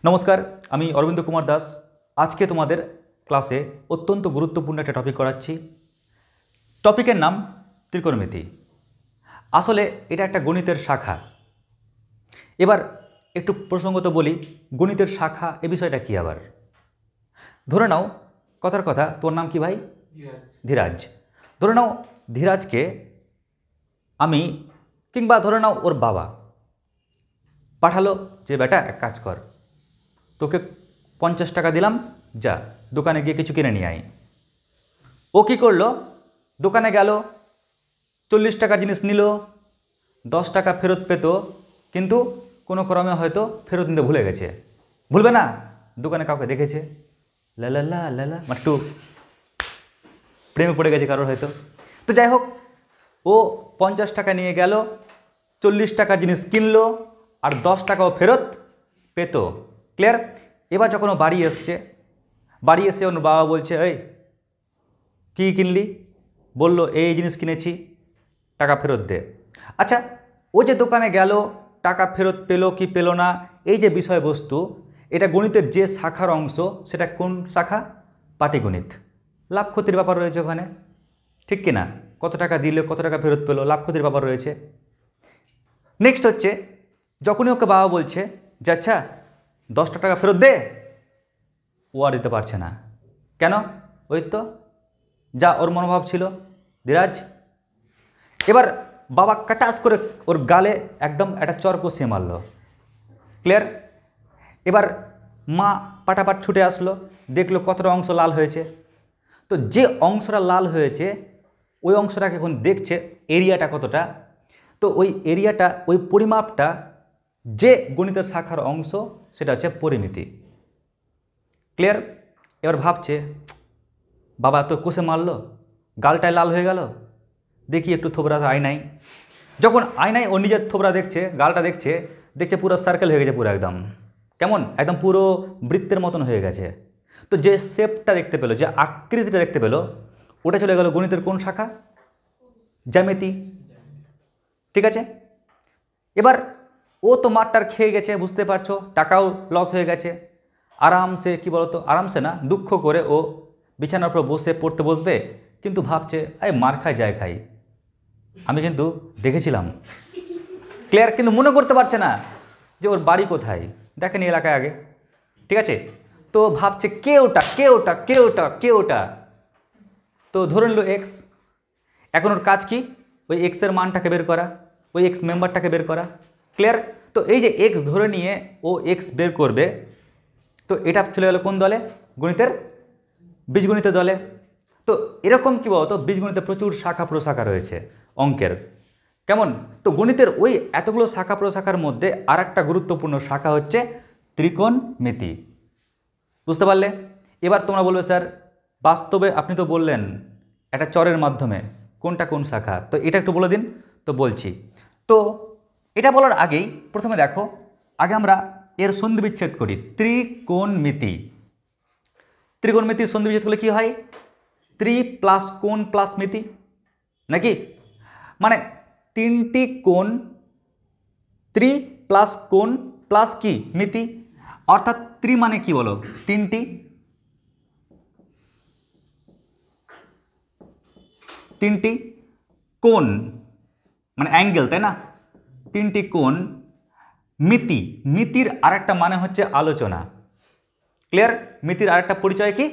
নমস্কার, আমি অরবিন্দ কুমার দাস। আজকে তোমাদের ক্লাসে অত্যন্ত গুরুত্বপূর্ণ একটা টপিক করাচ্ছি। টপিকের নাম ত্রিকোণমিতি। আসলে এটা একটা গণিতের শাখা। এবার একটু প্রসঙ্গত বলি, গণিতের শাখা এ বিষয়টা কি আবার। ধরে নাও, কথার কথা, তোর নাম কি ভাই? ধীরাজ। ধরে নাও ধীরাজকে আমি, কিংবা ধরে নাও ওর বাবা পাঠালো যে বেটা এক কাজ কর, তোকে 50 টাকা দিলাম, যা দোকানে গিয়ে কিছু কিনে নিয়ে আয়। ও কী করলো? দোকানে গেল, 40 টাকার জিনিস নিল, 10 টাকা ফেরত পেত, কিন্তু কোনো ক্রমে হয়তো ফেরত নিতে ভুলে গেছে। ভুলবে না, দোকানে কাউকে দেখেছে, লালা লালা, মানে একটু প্রেমে পড়ে গেছে কারোর হয়তো। তো যাই হোক, ও 50 টাকা নিয়ে গেল, 40 টাকার জিনিস কিনলো, আর 10 টাকাও ফেরত পেত। ক্লিয়ার? এবার যখন ও বাড়ি এসছে, বাড়ি এসে ওর বাবা বলছে, এই কী কিনলি? বলল এই জিনিস কিনেছি, টাকা ফেরত দে। আচ্ছা, ও যে দোকানে গেল, টাকা ফেরত পেলো কি পেলো না, এই যে বিষয়বস্তু, এটা গণিতের যে শাখার অংশ, সেটা কোন শাখা? পাটিগণিত। লাভ ক্ষতির ব্যাপার রয়েছে ওখানে, ঠিক কি না? কত টাকা দিলে কত টাকা ফেরত পেলো, লাভ ক্ষতির ব্যাপার রয়েছে। নেক্সট হচ্ছে, যখনই ওকে বাবা বলছে যে আচ্ছা 10 টাকা ফেরত দে, ও আর দিতে পারছে না। কেন? ওই তো যা ওর মনোভাব ছিল ধীরাজ। এবার বাবা কাটাস করে ওর গালে একদম একটা চর কষিয়ে মারল। ক্লিয়ার? এবার মা পাটাপাট ছুটে আসলো, দেখলো কতটা অংশ লাল হয়েছে। তো যে অংশটা লাল হয়েছে, ওই অংশটাকে এখন দেখছে এরিয়াটা কতটা। তো ওই এরিয়াটা, ওই পরিমাপটা যে গণিতের শাখার অংশ, সেটা হচ্ছে পরিমিতি। ক্লিয়ার? এবার ভাবছে, বাবা তো কষে মারলো, গালটায় লাল হয়ে গেল, দেখি একটু থোবরা আয়নায়। যখন আয়নায় ও নিজের থোবরা দেখছে, গালটা দেখছে, দেখছে পুরো সার্কেল হয়ে গেছে, পুরো একদম কেমন, একদম পুরো বৃত্তের মতন হয়ে গেছে। তো যে শেপটা দেখতে পেলো, যে আকৃতিটা দেখতে পেলো, ওটা চলে গেল গণিতের কোন শাখা? জ্যামিতি। ঠিক আছে? এবার ও তো মারটার খেয়ে গেছে, বুঝতে পারছো, টাকাও লস হয়ে গেছে। আরামসে, কি বলতো, আরামসে না, দুঃখ করে ও বিছানার উপর বসে পড়তে বসবে, কিন্তু ভাবছে এই মার খাই যায় খাই, আমি কিন্তু দেখেছিলাম। ক্লিয়ার? কিন্তু মনে করতে পারছে না যে ওর বাড়ি কোথায়, দেখেনি এলাকায় আগে। ঠিক আছে? তো ভাবছে কে ওটা, কে ওটা, কে ওটা, কে ওটা। তো ধরে নিল এক্স। এখন ওর কাজ কি? ওই এক্সের মানটাকে বের করা, ওই এক্স মেম্বারটাকে বের করা। ক্লিয়ার? তো এই যে এক্স ধরে নিয়ে ও এক্স বের করবে, তো এটা চলে গেল কোন দলে? গণিতের বীজগণিতের দলে। তো এরকম কি বলতো, বীজগণিতে প্রচুর শাখা প্রশাখা রয়েছে অঙ্কের। কেমন? তো গণিতের ওই এতগুলো শাখা প্রশাখার মধ্যে আর একটা গুরুত্বপূর্ণ শাখা হচ্ছে ত্রিকোণমিতি। বুঝতে পারলে? এবার তোমরা বলবে স্যার, বাস্তবে আপনি তো বললেন একটা চরের মাধ্যমে, কোনটা কোন শাখা, তো এটা একটু বলে দিন। তো বলছি, তো এটা বলার আগেই প্রথমে দেখো, আগে আমরা এর সন্ধিবিচ্ছেদ করি। ত্রিকোণমিতি, ত্রিকোণমিতির সন্ধিবিচ্ছেদ করলে কি হয়? ত্রি প্লাস কোণ প্লাস মিতি, নাকি? মানে তিনটি কোণ, ত্রি প্লাস কোণ প্লাস কি মিতি। অর্থাৎ ত্রি মানে কি বলো? তিনটি, তিনটি কোণ মানে অ্যাঙ্গেল, তাই না? তিনটি কোণ। মিতি, মিতির আরেকটা মানে হচ্ছে আলোচনা। ক্লিয়ার? মিতির আরেকটা পরিচয় কি?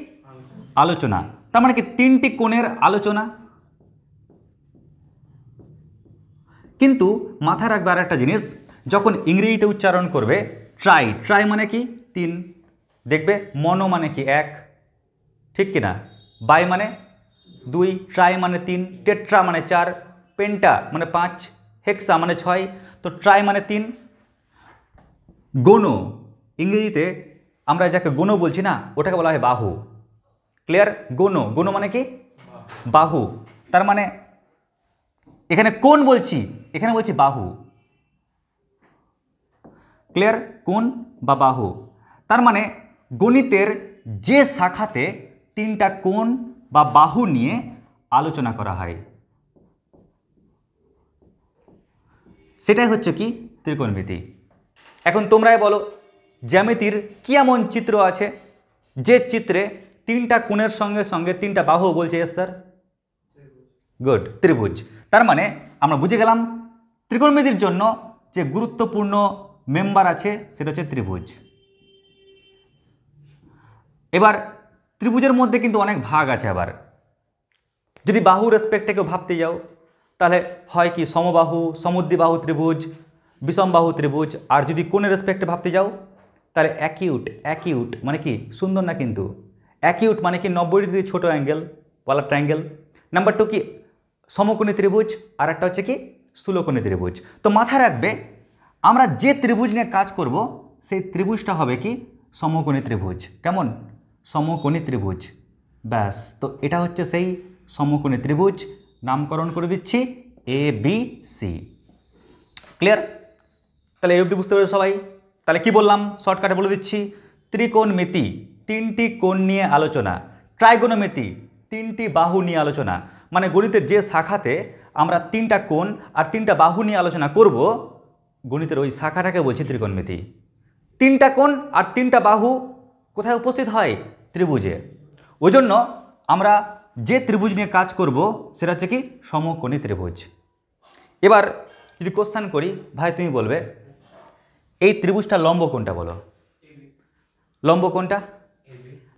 আলোচনা। তার মানে কি তিনটি কোণের আলোচনা। কিন্তু মাথায় রাখবে আর একটা জিনিস, যখন ইংরেজিতে উচ্চারণ করবে, ট্রাই, ট্রাই মানে কি? তিন। দেখবে মনো মানে কি? এক, ঠিক কিনা? বাই মানে দুই, ট্রাই মানে তিন, টেট্রা মানে চার, পেন্টা মানে পাঁচ, হেক্সা মানে ছয়। তো ট্রাই মানে তিন। গণ, ইংরেজিতে আমরা যাকে গণ বলছি না, ওটাকে বলা হয় বাহু। ক্লিয়ার? গণ, গণ মানে কি? বাহু। তার মানে এখানে কোণ বলছি, এখানে বলছি বাহু। ক্লিয়ার? কোণ বা বাহু। তার মানে গণিতের যে শাখাতে তিনটা কোণ বা বাহু নিয়ে আলোচনা করা হয়, সেটাই হচ্ছে কি? ত্রিকোণমিতি। এখন তোমরাই বলো, জ্যামিতির কি এমন চিত্র আছে যে চিত্রে তিনটা কোণের সঙ্গে সঙ্গে তিনটা বাহু বলছে? এস স্যার, গুড, ত্রিভুজ। তার মানে আমরা বুঝে গেলাম ত্রিকোণমিতির জন্য যে গুরুত্বপূর্ণ মেম্বার আছে সেটা হচ্ছে ত্রিভুজ। এবার ত্রিভুজের মধ্যে কিন্তু অনেক ভাগ আছে। আবার যদি বাহু রেসপেক্টে কেউ ভাবতে যাও তাহলে হয় কি সমবাহু, সমদ্বিবাহু ত্রিভুজ, বিষমবাহু ত্রিভুজ। আর যদি কোণের রেসপেক্টে ভাবতে যাও তাহলে অ্যাকিউট। অ্যাকিউট মানে কি? সুন্দর না কিন্তু। অ্যাকিউট মানে কি 90 ডিগ্রি ছোটো অ্যাঙ্গেল ওয়ালা ট্রায়াঙ্গেল। নাম্বার 2 কি সমকোণী ত্রিভুজ, আর একটা হচ্ছে কি স্থূলকোণী ত্রিভুজ। তো মাথায় রাখবে আমরা যে ত্রিভুজ নিয়ে কাজ করব সেই ত্রিভুজটা হবে কি সমকোণী ত্রিভুজ। কেমন? সমকোণী ত্রিভুজ। ব্যাস, তো এটা হচ্ছে সেই সমকোণী ত্রিভুজ। নামকরণ করে দিচ্ছি ABC। ক্লিয়ার? তাহলে এই অবধি বুঝতে পেরেছো সবাই? তাহলে কি বললাম শর্টকাটে বলে দিচ্ছি। ত্রিকোণমিতি তিনটি কোণ নিয়ে আলোচনা, ট্রাইগোনোমেট্রি তিনটি বাহু নিয়ে আলোচনা। মানে গণিতের যে শাখাতে আমরা তিনটা কোণ আর তিনটা বাহু নিয়ে আলোচনা করব, গণিতের ওই শাখাটাকে বলছি ত্রিকোণমিতি। তিনটা কোণ আর তিনটা বাহু কোথায় উপস্থিত হয়? ত্রিভুজে। ওই জন্য আমরা যে ত্রিভুজ নিয়ে কাজ করব সেটা হচ্ছে কি সমকোণী ত্রিভুজ। এবার যদি কোশ্চেন করি, ভাই তুমি বলবে এই ত্রিভুজটা লম্ব কোণটা বলো। লম্ব কোণটা?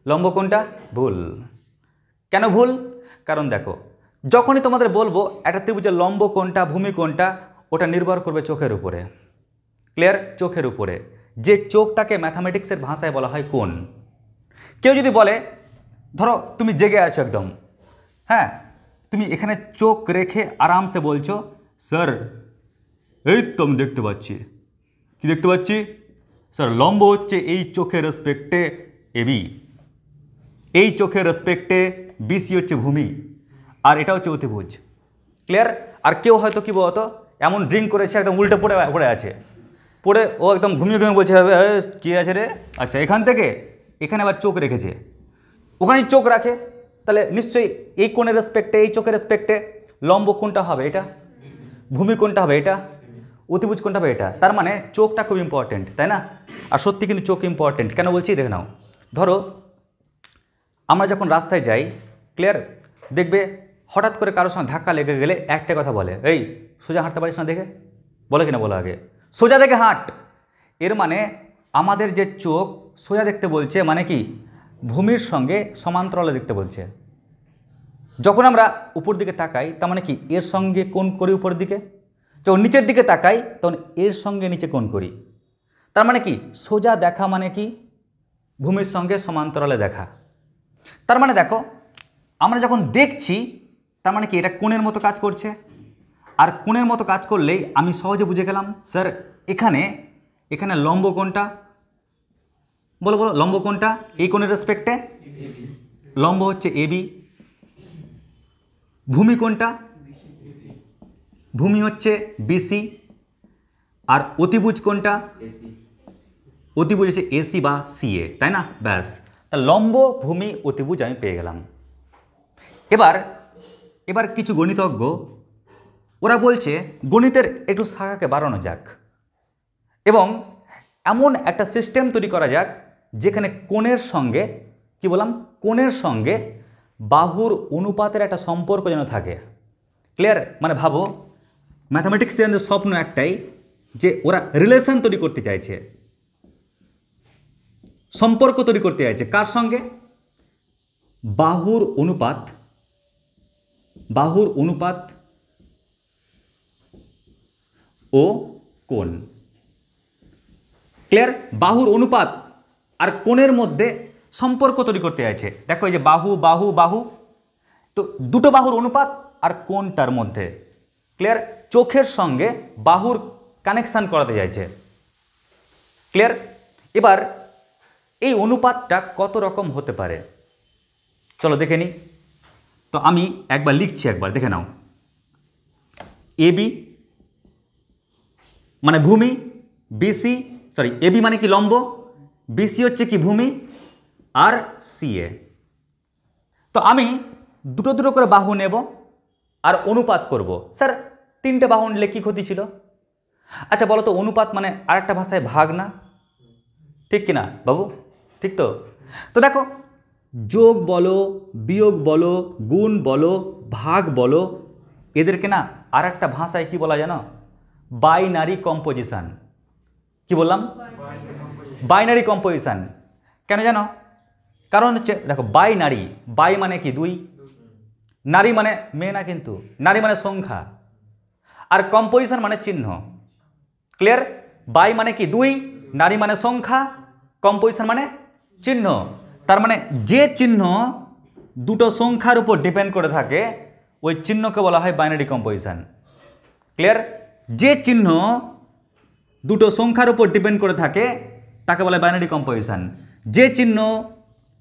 লম্ব কোণটা? ভুল। কেন ভুল? কারণ দেখো যখনই তোমাদের বলবো একটা ত্রিভুজের লম্ব কোণটা, ভূমি কোণটা, ওটা নির্ভর করবে চোখের উপরে। ক্লিয়ার? চোখের উপরে। যে চোখটাকে ম্যাথামেটিক্সের ভাষায় বলা হয় কোণ। কেউ যদি বলে ধরো তুমি জেগে আছো একদম, হ্যাঁ, তুমি এখানে চোখ রেখে আরামসে বলছো স্যার এই তো আমি দেখতে পাচ্ছি। কি দেখতে পাচ্ছি? স্যার লম্ব হচ্ছে এই চোখের রেসপেক্টে এবি, এই চোখের রেসপেক্টে বিসি হচ্ছে ভূমি, আর এটা হচ্ছে অতিভুজ। ক্লিয়ার? আর কেউ হয়তো কি বলতো এমন ড্রিঙ্ক করেছে একদম উল্টে পড়ে আছে, পড়ে ও একদম ঘুমিয়ে ঘুমিয়ে বলছে কী আছে রে, আচ্ছা এখান থেকে এখানে আবার চোখ রেখেছে, ওখানেই চোখ রাখে, তাহলে নিশ্চয়ই এই কোণের রেসপেক্টে, এই চোখের রেসপেক্টে লম্ব কোণটা হবে এটা, ভূমি কোণটা হবে এটা, অতিভুজ কোণটা হবে এটা। তার মানে চোখটা খুব ইম্পর্টেন্ট, তাই না? আর সত্যি কিন্তু চোখ ইম্পর্টেন্ট। কেন বলছি দেখে নাও। ধরো আমরা যখন রাস্তায় যাই, ক্লিয়ার, দেখবে হঠাৎ করে কারোর সঙ্গে ধাক্কা লেগে গেলে একটা কথা বলে, এই সোজা হাঁটতে পারিস না দেখে, বলে কিনা? বলো আগে সোজা দেখে হাঁট। এর মানে আমাদের যে চোখ সোজা দেখতে বলছে, মানে কি ভূমির সঙ্গে সমান্তরালে দেখতে বলছে। যখন আমরা উপর দিকে তাকাই তার মানে কি এর সঙ্গে কোণ করি উপরের দিকে, যখন নিচের দিকে তাকাই তখন এর সঙ্গে নিচে কোণ করি। তার মানে কি সোজা দেখা মানে কি ভূমির সঙ্গে সমান্তরালে দেখা। তার মানে দেখো আমরা যখন দেখছি তার মানে কি এটা কোণের মতো কাজ করছে, আর কোণের মতো কাজ করলেই আমি সহজে বুঝে গেলাম স্যার এখানে এখানে লম্ব কোণটা, বলো বলো লম্ব কোণটা এই কোণের রেসপেক্টে লম্ব হচ্ছে এবি, ভূমি কোণটা ভূমি হচ্ছে বিসি, আর অতিভুজ কোণটা অতিভুজ হচ্ছে এসি বা সিএ, তাই না? ব্যাস, তা লম্ব ভূমি অতিভুজ আমি পেয়ে গেলাম। এবার কিছু গণিতজ্ঞ ওরা বলছে গণিতের একটু শাখাকে বাড়ানো যাক এবং এমন একটা সিস্টেম তৈরি করা যাক যেখানে কোণের সঙ্গে কি বললাম, কোণের সঙ্গে বাহুর অনুপাতের একটা সম্পর্ক যেন থাকে। ক্লিয়ার? মানে ভাবো ম্যাথামেটিক্স দিয়ে স্বপ্ন একটাই যে ওরা রিলেশন তৈরি করতে চাইছে, সম্পর্ক তৈরি করতে চাইছে কার সঙ্গে? বাহুর অনুপাত ও কোণ। ক্লিয়ার? বাহুর অনুপাত আর কোণের মধ্যে সম্পর্ক তৈরি করতে চাইছে। দেখো এই যে বাহু বাহু বাহু, তো দুটো বাহুর অনুপাত আর কোণটার মধ্যে, ক্লিয়ার, চোখের সঙ্গে বাহুর কানেকশান করাতে চাইছে। ক্লিয়ার? এবার এই অনুপাতটা কত রকম হতে পারে চলো দেখে নিই। তো আমি একবার লিখছি, একবার দেখে নাও। এবি মানে ভূমি, বিসি এবি মানে কি লম্ব, বিসি হচ্ছে কি ভূমি, আর সিএ। তো আমি দুটো দুটো করে বাহু নেব আর অনুপাত করব। স্যার তিনটে বাহু নিলে কি ক্ষতি ছিল? আচ্ছা বলো তো অনুপাত মানে আরেকটা ভাষায় ভাগ না? ঠিক কিনা বাবু? ঠিক তো? তো দেখো, যোগ বলো, বিয়োগ বলো, গুণ বলো, ভাগ বলো, এদেরকে না আর একটা ভাষায় কি বলা জানো? Binary composition. কি বললাম? Binary composition. কেন জানো? কারণ হচ্ছে দেখো, বাইনারি, বাই মানে কি দুই, নারী মানে মেয়ে না, কিন্তু নারী মানে সংখ্যা, আর কম্পোজিশন মানে চিহ্ন। ক্লিয়ার? বাই মানে কি দুই, নারী মানে সংখ্যা, কম্পোজিশন মানে চিহ্ন। তার মানে যে চিহ্ন দুটো সংখ্যার উপর ডিপেন্ড করে থাকে ওই চিহ্নকে বলা হয় বাইনারি কম্পোজিশন। ক্লিয়ার? যে চিহ্ন দুটো সংখ্যার উপর ডিপেন্ড করে থাকে তাকে বলা হয় বাইনারি কম্পোজিশন। যে চিহ্ন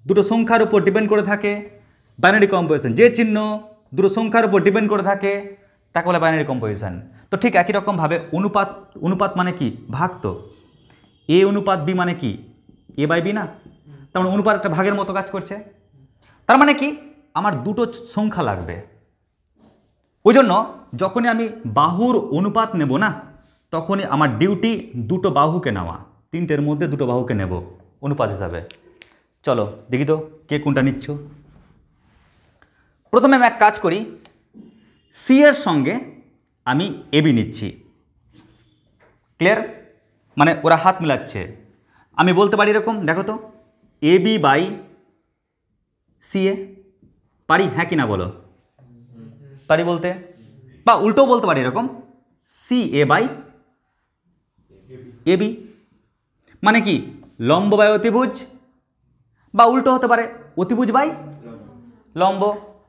দুটো সংখ্যার উপর ডিপেন্ড করে থাকে বাইনারি কম্পোজিশন। যে চিহ্ন দুটো সংখ্যার উপর ডিপেন্ড করে থাকে তাকে বলা হয় বাইনারি কম্পোজিশন। তো ঠিক একই রকমভাবে অনুপাত, অনুপাত মানে কি? ভাগ। তো এ অনুপাত বি মানে কি? এ বাই বি না? তার মানে অনুপাত একটা ভাগের মতো কাজ করছে। তার মানে কি? আমার দুটো সংখ্যা লাগবে। ওই জন্য যখনই আমি বাহুর অনুপাত নেব না, তখনই আমার ডিউটি দুটো বাহুকে নেওয়া, তিনটের মধ্যে দুটো বাহুকে নেব অনুপাত হিসাবে। চলো দেখি তো কে কোনটা নিচ্ছ। প্রথমে আমি এক কাজ করি, সি এর সঙ্গে আমি এবি নিচ্ছি। ক্লিয়ার? মানে ওরা হাত মিলাচ্ছে। আমি বলতে পারি এরকম, দেখো তো, এবি বাই সি এ। পারি? হ্যাঁ কি না বলো? পারি বলতে, বা উল্টোও বলতে পারি এরকম, সি এ বাই এবি। মানে কি? লম্ব বাই অতিভুজ, বা উল্টো হতে পারে অতিভুজ বাই লম্ব।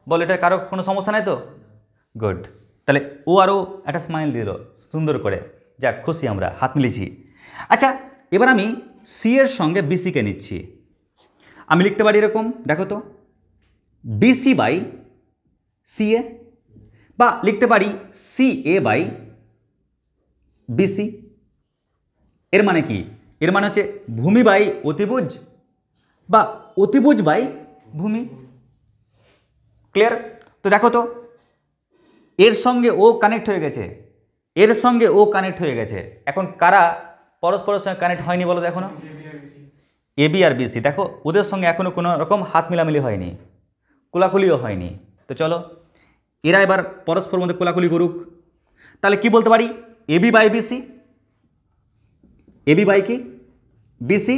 বল, এটা কারো কোনো সমস্যা নাই তো? গুড। তাহলে ও আরও একটা স্মাইল দিল সুন্দর করে, যাক খুশি আমরা, হাত মিলিয়েছি। আচ্ছা, এবার আমি সি এর সঙ্গে বিসিকে নিচ্ছি। আমি লিখতে পারি এরকম, দেখো তো, বিসি বাই সি এ, বা লিখতে পারি সি এ বাই বিসি। এর মানে কি? এর মানে হচ্ছে ভূমি বাই অতিভুজ, বা অতিভুজ বাই ভূমি। ক্লিয়ার? তো দেখো তো, এর সঙ্গে ও কানেক্ট হয়ে গেছে, এর সঙ্গে ও কানেক্ট হয়ে গেছে। এখন কারা পরস্পরের সঙ্গে কানেক্ট হয়নি বলো দেখো না? এবি আর বিসি। দেখো ওদের সঙ্গে এখনো কোনো রকম হাত মিলামিলি হয়নি, কোলাকুলিও হয়নি। তো চলো এরা এবার পরস্পর মধ্যে কোলাকুলি করুক। তাহলে কি বলতে পারি? AB by BC. AB by কি? বিসি,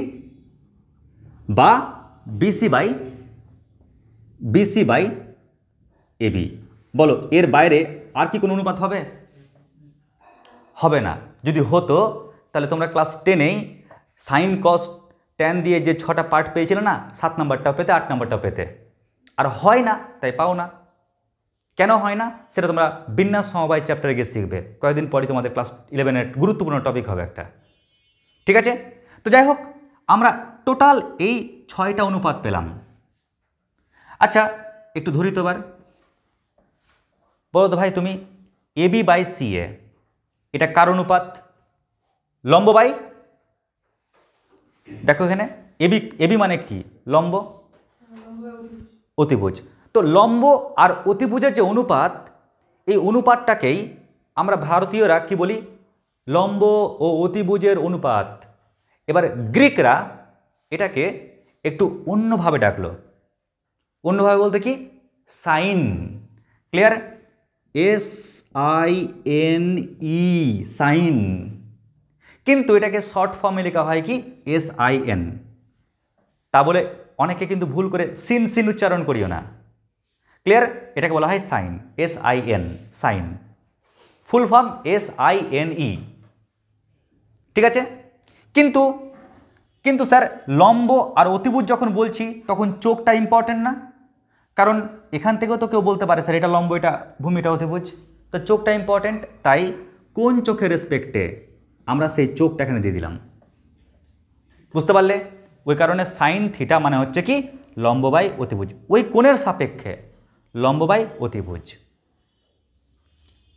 বা বিসি বাই এবি। বলো, এর বাইরে আর কি কোনো অনুপাত হবে? হবে না। যদি হতো তাহলে তোমরা ক্লাস 10-এই সাইন কস ট্যান দিয়ে যে 6টা পার্ট পেয়েছিলে না, 7 নম্বরটাও পেতে, 8 নম্বরটাও পেতে। আর হয় না, তাই পাও না। কেন হয় না সেটা তোমরা বিন্যাস সমবায় চ্যাপ্টারে গিয়ে শিখবে। কয়েকদিন পরই তোমাদের ক্লাস 11-এর গুরুত্বপূর্ণ টপিক হবে একটা। ঠিক আছে? তো যাই হোক, আমরা টোটাল এই 6টা অনুপাত পেলাম। আচ্ছা, একটু ধরি তো এবার। বলো তো ভাই তুমি, এবি বাই সি এ, এটা কার অনুপাত? লম্ব বাই, দেখো এখানে এবি, এবি মানে কি? লম্ব, অতিভুজ। তো লম্ব আর অতিভুজের যে অনুপাত, এই অনুপাতটাকেই আমরা ভারতীয়রা কি বলি? লম্ব ও অতিভুজের অনুপাত। এবার গ্রিকরা এটাকে একটু অন্যভাবে ডাকলো। অন্যভাবে বলতে কি? সাইন। ক্লিয়ার? SINE, sine. কিন্তু এটাকে শর্ট ফর্মে লেখা হয় কি? SIN। তা বলে অনেকে কিন্তু ভুল করে সিন সিন উচ্চারণ করিও না। ক্লিয়ার? এটাকে বলা হয় sine, SIN, sine. Full form SINE। ঠিক আছে? কিন্তু কিন্তু স্যার, লম্ব আর অতিভুজ যখন বলছি তখন চোখটা ইম্পর্টেন্ট না? কারণ এখান থেকেও তো কেউ বলতে পারে স্যার এটা লম্ব, এটা ভূমি, এটা অতিভুজ। তো চোখটা ইম্পর্টেন্ট, তাই কোন চোখের রেসপেক্টে আমরা সেই চোখটা এখানে দিয়ে দিলাম। বুঝতে পারলে? ওই কারণে সাইন থিটা মানে হচ্ছে কি? লম্ব বাই অতিভুজ, ওই কোণের সাপেক্ষে লম্ব বাই অতিভুজ।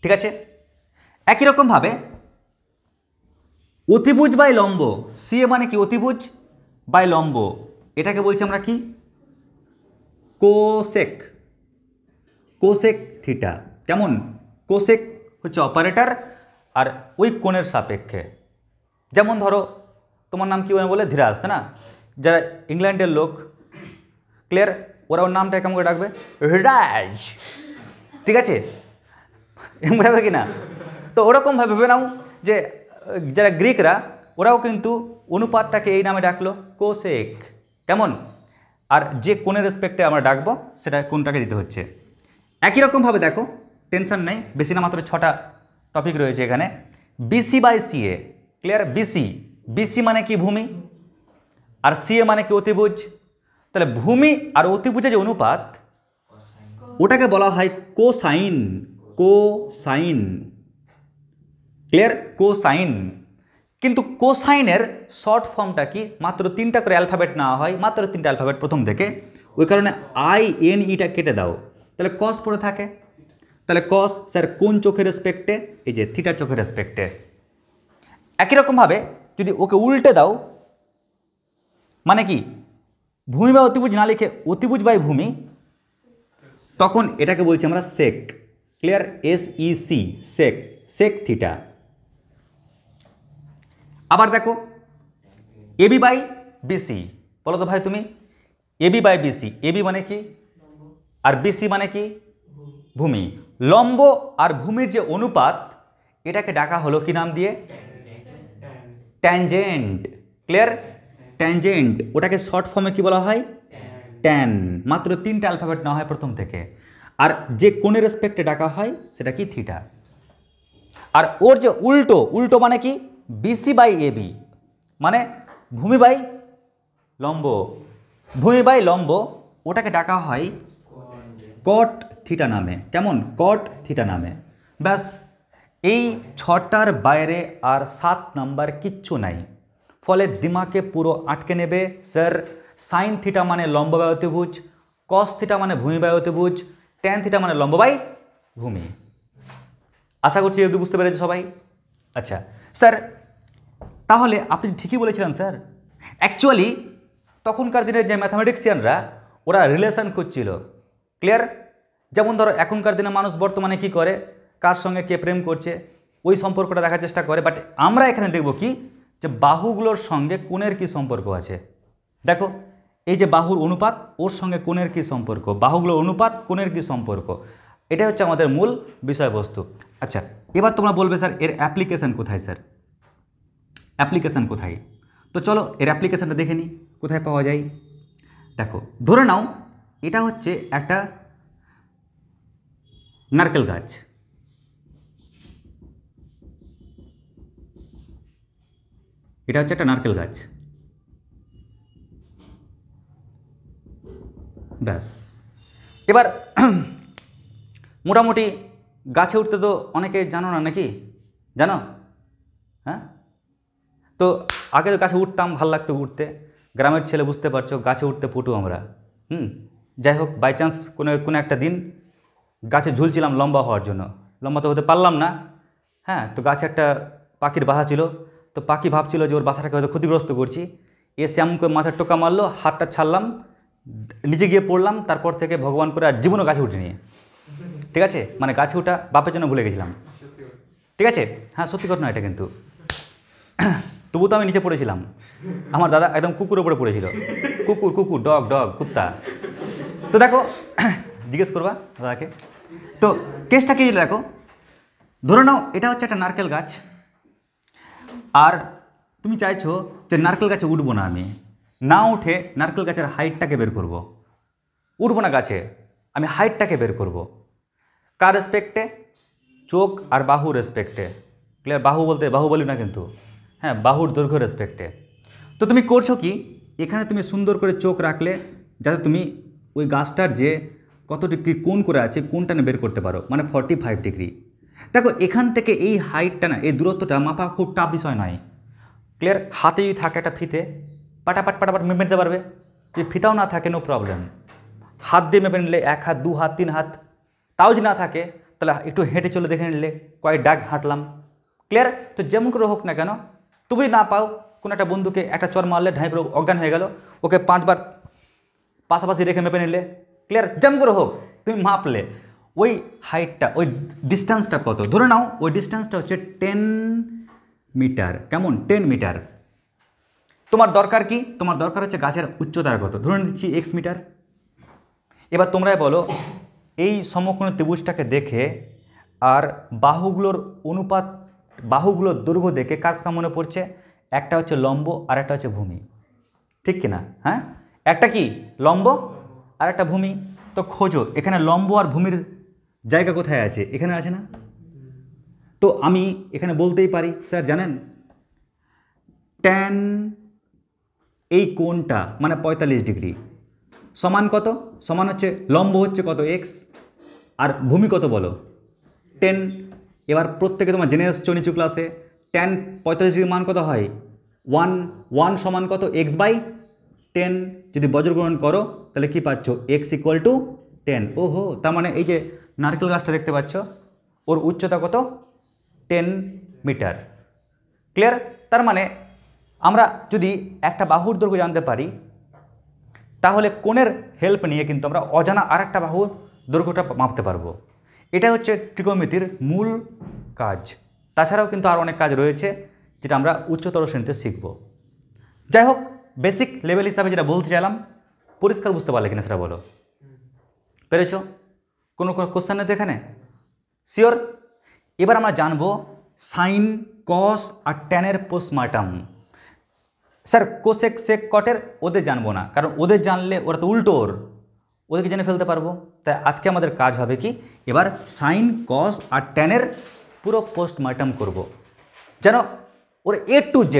ঠিক আছে? একই রকমভাবে অতিভুজ বাই লম্ব, সি এ মানে কি? অতিভুজ বাই লম্ব, এটাকে বলছি আমরা কি? কোসেক। Cosec theta. কেমন? কোসেক হচ্ছে অপারেটর আর ওই কোণের সাপেক্ষে। যেমন ধরো তোমার নাম কী বলে ধীরাজ, তাই না? যারা ইংল্যান্ডের লোক, ক্লিয়ার, ওরা ওর নামটা কেমন করে ডাকবে? রাজ, ঠিক আছে? এমন ডাকবে কি না? তো ওরকমভাবে ভেবে নাও যে যারা গ্রিকরা, ওরাও কিন্তু অনুপাতটাকে এই নামে ডাকলো, কোসেক, কেমন? আর যে কোণের রেসপেক্টে আমরা ডাকবো সেটা কোনটাকে দিতে হচ্ছে। একই রকমভাবে দেখো, টেনশন নেই, বেশি না, মাত্র 6টা টপিক রয়েছে এখানে। BC by CA, clear? BC, BC মানে কি? ভূমি। আর সিএ মানে কি? অতিভুজ। তাহলে ভূমি আর অতিভুজের যে অনুপাত, ওটাকে বলা হয় কোসাইন। Cosine, clear? কোসাইন। কিন্তু কোসাইনের শর্ট ফর্মটা কি? মাত্র 3টা করে অ্যালফাবেট নেওয়া হয়, মাত্র 3টা অ্যালফাবেট প্রথম থেকে, ওই কারণে INEটা কেটে দাও, তাহলে কস পড়ে থাকে। তাহলে কস স্যার কোন চোখের রেসপেক্টে? এই যে থিটা চোখের রেসপেক্টে। একই রকমভাবে যদি ওকে উল্টে দাও, মানে কি ভূমি বা অতিভুজ না লিখে অতিভুজ বাই ভূমি, তখন এটাকে বলছি আমরা সেক, ক্লিয়ার? SEC, সেক, সেক থিটা। আবার দেখো এবি বাই বিসি, বলো তো ভাই তুমি, এবি বাই বিসি, এবি মানে কি আর বিসি মানে কি? ভূমি। লম্ব আর ভূমির যে অনুপাত, এটাকে ডাকা হলো কি নাম দিয়ে? Tangent, clear? ট্যানজেন্ট, ওটাকে শর্ট ফর্মে কি বলা হয়? ট্যান। মাত্র 3টা অ্যালফাবেট নেওয়া হয় প্রথম থেকে। আর যে কোণের রেসপেক্টে ডাকা হয় সেটা কি? থিটা। আর ওর যে উল্টো, উল্টো মানে কি? বিসি বাই এবি, মানে ভূমি বাই লম্ব। ভূমি বাই লম্ব, ওটাকে ডাকা হয় কট থিটা নামে, কেমন? কট থিটা নামে। ব্যাস, এই 6টার বাইরে আর 7 নাম্বার কিচ্ছু নাই। ফলে দিমাগে পুরো আটকে নেবে, স্যার সাইন থিটা মানে লম্ব বাই অতিভুজ, কস থিটা মানে ভূমি বাই অতিভুজ, ট্যান থিটা মানে লম্ব বাই ভূমি। আশা করছি এগুলো বুঝতে পেরেছে সবাই? আচ্ছা স্যার, তাহলে আপনি ঠিকই বলেছিলেন স্যার। অ্যাকচুয়ালি তখনকার দিনের যে ম্যাথামেটিক্সিয়ানরা, ওরা রিলেশন খুঁজছিল, ক্লিয়ার? যেমন ধরো এখনকার দিনে মানুষ বর্তমানে কি করে, কার সঙ্গে কে প্রেম করছে, ওই সম্পর্কটা দেখার চেষ্টা করে। বাট আমরা এখানে দেখব কি, যে বাহুগুলোর সঙ্গে কোণের কি সম্পর্ক আছে। দেখো এই যে বাহুর অনুপাত, ওর সঙ্গে কোণের কি সম্পর্ক, বাহুগুলোর অনুপাত, কোণের কি সম্পর্ক, এটাই হচ্ছে আমাদের মূল বিষয়বস্তু। আচ্ছা, এবার তোমরা বলবে স্যার এর অ্যাপ্লিকেশান কোথায়? স্যার অ্যাপ্লিকেশান কোথায়? তো চলো এর অ্যাপ্লিকেশানটা দেখে নিই কোথায় পাওয়া যায়। দেখো ধরে নাও এটা হচ্ছে একটা নারকেল গাছ, এটা হচ্ছে একটা নারকেল গাছ, ব্যাস। এবার মোটামুটি গাছে উঠতে তো অনেকে জানো না, নাকি জানো? হ্যাঁ, তো আগে তো গাছে উঠতাম, ভাল লাগতো উঠতে, গ্রামের ছেলে বুঝতে পারছো, গাছে উঠতে পটু আমরা। যাই হোক, বাই চান্স কোনো একটা দিন গাছে ঝুলছিলাম লম্বা হওয়ার জন্য, লম্বা তো হতে পারলাম না। হ্যাঁ, তো গাছে একটা পাখির বাসা ছিল, তো পাখি ভাবছিল যে ওর বাসাটাকে হয়তো ক্ষতিগ্রস্ত করছি, এসে এমন করে মাথার টোকা মারলো, হাতটা ছাড়লাম, নিচে গিয়ে পড়লাম। তারপর থেকে ভগবান করে আর জীবনও গাছে উঠিনি, ঠিক আছে? মানে গাছে ওঠা বাপের জন্য ভুলে গেছিলাম, ঠিক আছে? হ্যাঁ, সত্যি ঘটনা এটা কিন্তু। তবু তো আমি নিচে পড়েছিলাম, আমার দাদা একদম কুকুরের উপরে পড়েছিল, কুকুর, ডগ, কুত্তা। তো দেখো, জিজ্ঞেস করবা দাদাকে। তো কেসটা কি দেখো, ধরে নাও এটা হচ্ছে একটা নারকেল গাছ, আর তুমি চাইছো যে নারকেল গাছে উঠবো না, আমি না উঠে নারকেল গাছের হাইটটাকে বের করব। উঠবো না গাছে, আমি হাইটটাকে বের করব। কার রেসপেক্টে? চোখ আর বাহুর রেসপেক্টে, ক্লিয়ার? বাহু বলতে বাহু বলি না কিন্তু, হ্যাঁ, বাহুর দৈর্ঘ্য রেসপেক্টে। তো তুমি করছো কি, এখানে তুমি সুন্দর করে চোখ রাখলে যাতে তুমি ওই গাছটার যে কত ডিগ্রি কোণ করে আছে কোণটা বের করতে পারো, মানে 45 ডিগ্রি। দেখো এখান থেকে এই হাইটটা না, এই দূরত্বটা মাপা খুব টাফ বিষয় নয়, ক্লিয়ার? হাতে যদি থাকে একটা ফিতে, পাটাপাট মেপে নিতে পারবে। যদি ফিতাও না থাকে, নো প্রবলেম, হাত দিয়ে মেপে নিলে, 1 হাত, 2 হাত, 3 হাত। তাও যদি না থাকে তাহলে একটু হেঁটে চলে দেখে নিলে, কয়েক ডাক হাঁটলাম, ক্লিয়ার? তো যেমন করে হোক না কেন, তুমি না পাও, কোনো একটা বন্ধুকে একটা চর মারলে ঢাই পুরো অজ্ঞান হয়ে গেল, ওকে 5 বার পাশাপাশি রেখে মেপে নিলে, ক্লিয়ার? যেমন করে হোক তুমি মাপলে ওই হাইটটা, ওই ডিস্টেন্সটা কত, ধরে নাও ওই ডিস্টেন্সটা হচ্ছে 10 মিটার, কেমন? 10 মিটার। তোমার দরকার কি? তোমার দরকার হচ্ছে গাছের উচ্চতা কত, ধরে নিচ্ছি এক্স মিটার। এবার তোমরাই বলো এই সমকোণী ত্রিভুজটাকে দেখে আর বাহুগুলোর অনুপাত, বাহুগুলোর দৈর্ঘ্য দেখে কার কথা মনে পড়ছে? একটা হচ্ছে লম্ব আর একটা হচ্ছে ভূমি, ঠিক কিনা? হ্যাঁ, একটা কি লম্ব আর একটা ভূমি। তো খোঁজো এখানে লম্ব আর ভূমির জায়গা কোথায় আছে? এখানে আছে না? তো আমি এখানে বলতেই পারি স্যার জানেন ট্যান এই কোণটা মানে 45 ডিগ্রি সমান কত? সমান হচ্ছে লম্ব হচ্ছে কত এক্স আর ভূমি কত বলো 10। এবার প্রত্যেকে তোমার জেনে এসছো নিচু ক্লাসে ট্যান 45 ডিগ্রি মান কত হয়? 1 সমান কত? X by 10। যদি বজ্রগ্রহণ করো তাহলে কি পাচ্ছ? X equal to 10। ওহো, তার মানে এই যে নারকেল গাছটা দেখতে পাচ্ছ ওর উচ্চতা কত? 10 মিটার। ক্লিয়ার? তার মানে আমরা যদি একটা বাহুর দৈর্ঘ্য জানতে পারি তাহলে কোণের হেল্প নিয়ে কিন্তু আমরা অজানা আর একটা বাহুর দৈর্ঘ্যটা মাপতে পারবো। এটা হচ্ছে ত্রিকোণমিতির মূল কাজ। তাছাড়াও কিন্তু আর অনেক কাজ রয়েছে যেটা আমরা উচ্চতর শ্রেণীতে শিখব। যাই হোক, বেসিক লেভেল হিসাবে যেটা বলতে চাইলাম, পরিষ্কার বুঝতে পারলে কিনা সেটা বলো। পেরেছ? কোনো কোশ্চেন নেই তো এখানে? শিওর? এবার আমরা জানবো সাইন, কস আর ট্যানের পোস্টমার্টাম। স্যার কোসেক, সেক, কটের ওদের জানবো না, কারণ ওদের জানলে ওরা তো উল্টোর, ওদেরকে জেনে ফেলতে পারবো। তাই আজকে আমাদের কাজ হবে কি, এবার সাইন, কস আর ট্যানের পুরো পোস্টমার্টাম করব, যেন ওর A to Z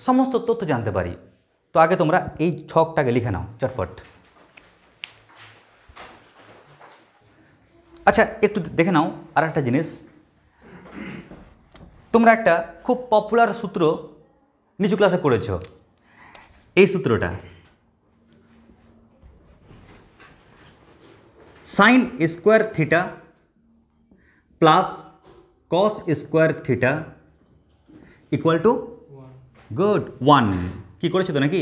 সমস্ত তথ্য জানতে পারি। তো আগে তোমরা এই ছকটাকে লিখে নাও চটপট। আচ্ছা, একটু দেখে নাও আর একটা জিনিস। তোমরা একটা খুব পপুলার সূত্র নিচু ক্লাসে করেছো, এই সূত্রটা sign square theta plus cos square theta equal two good 1। কি করেছো তো নাকি?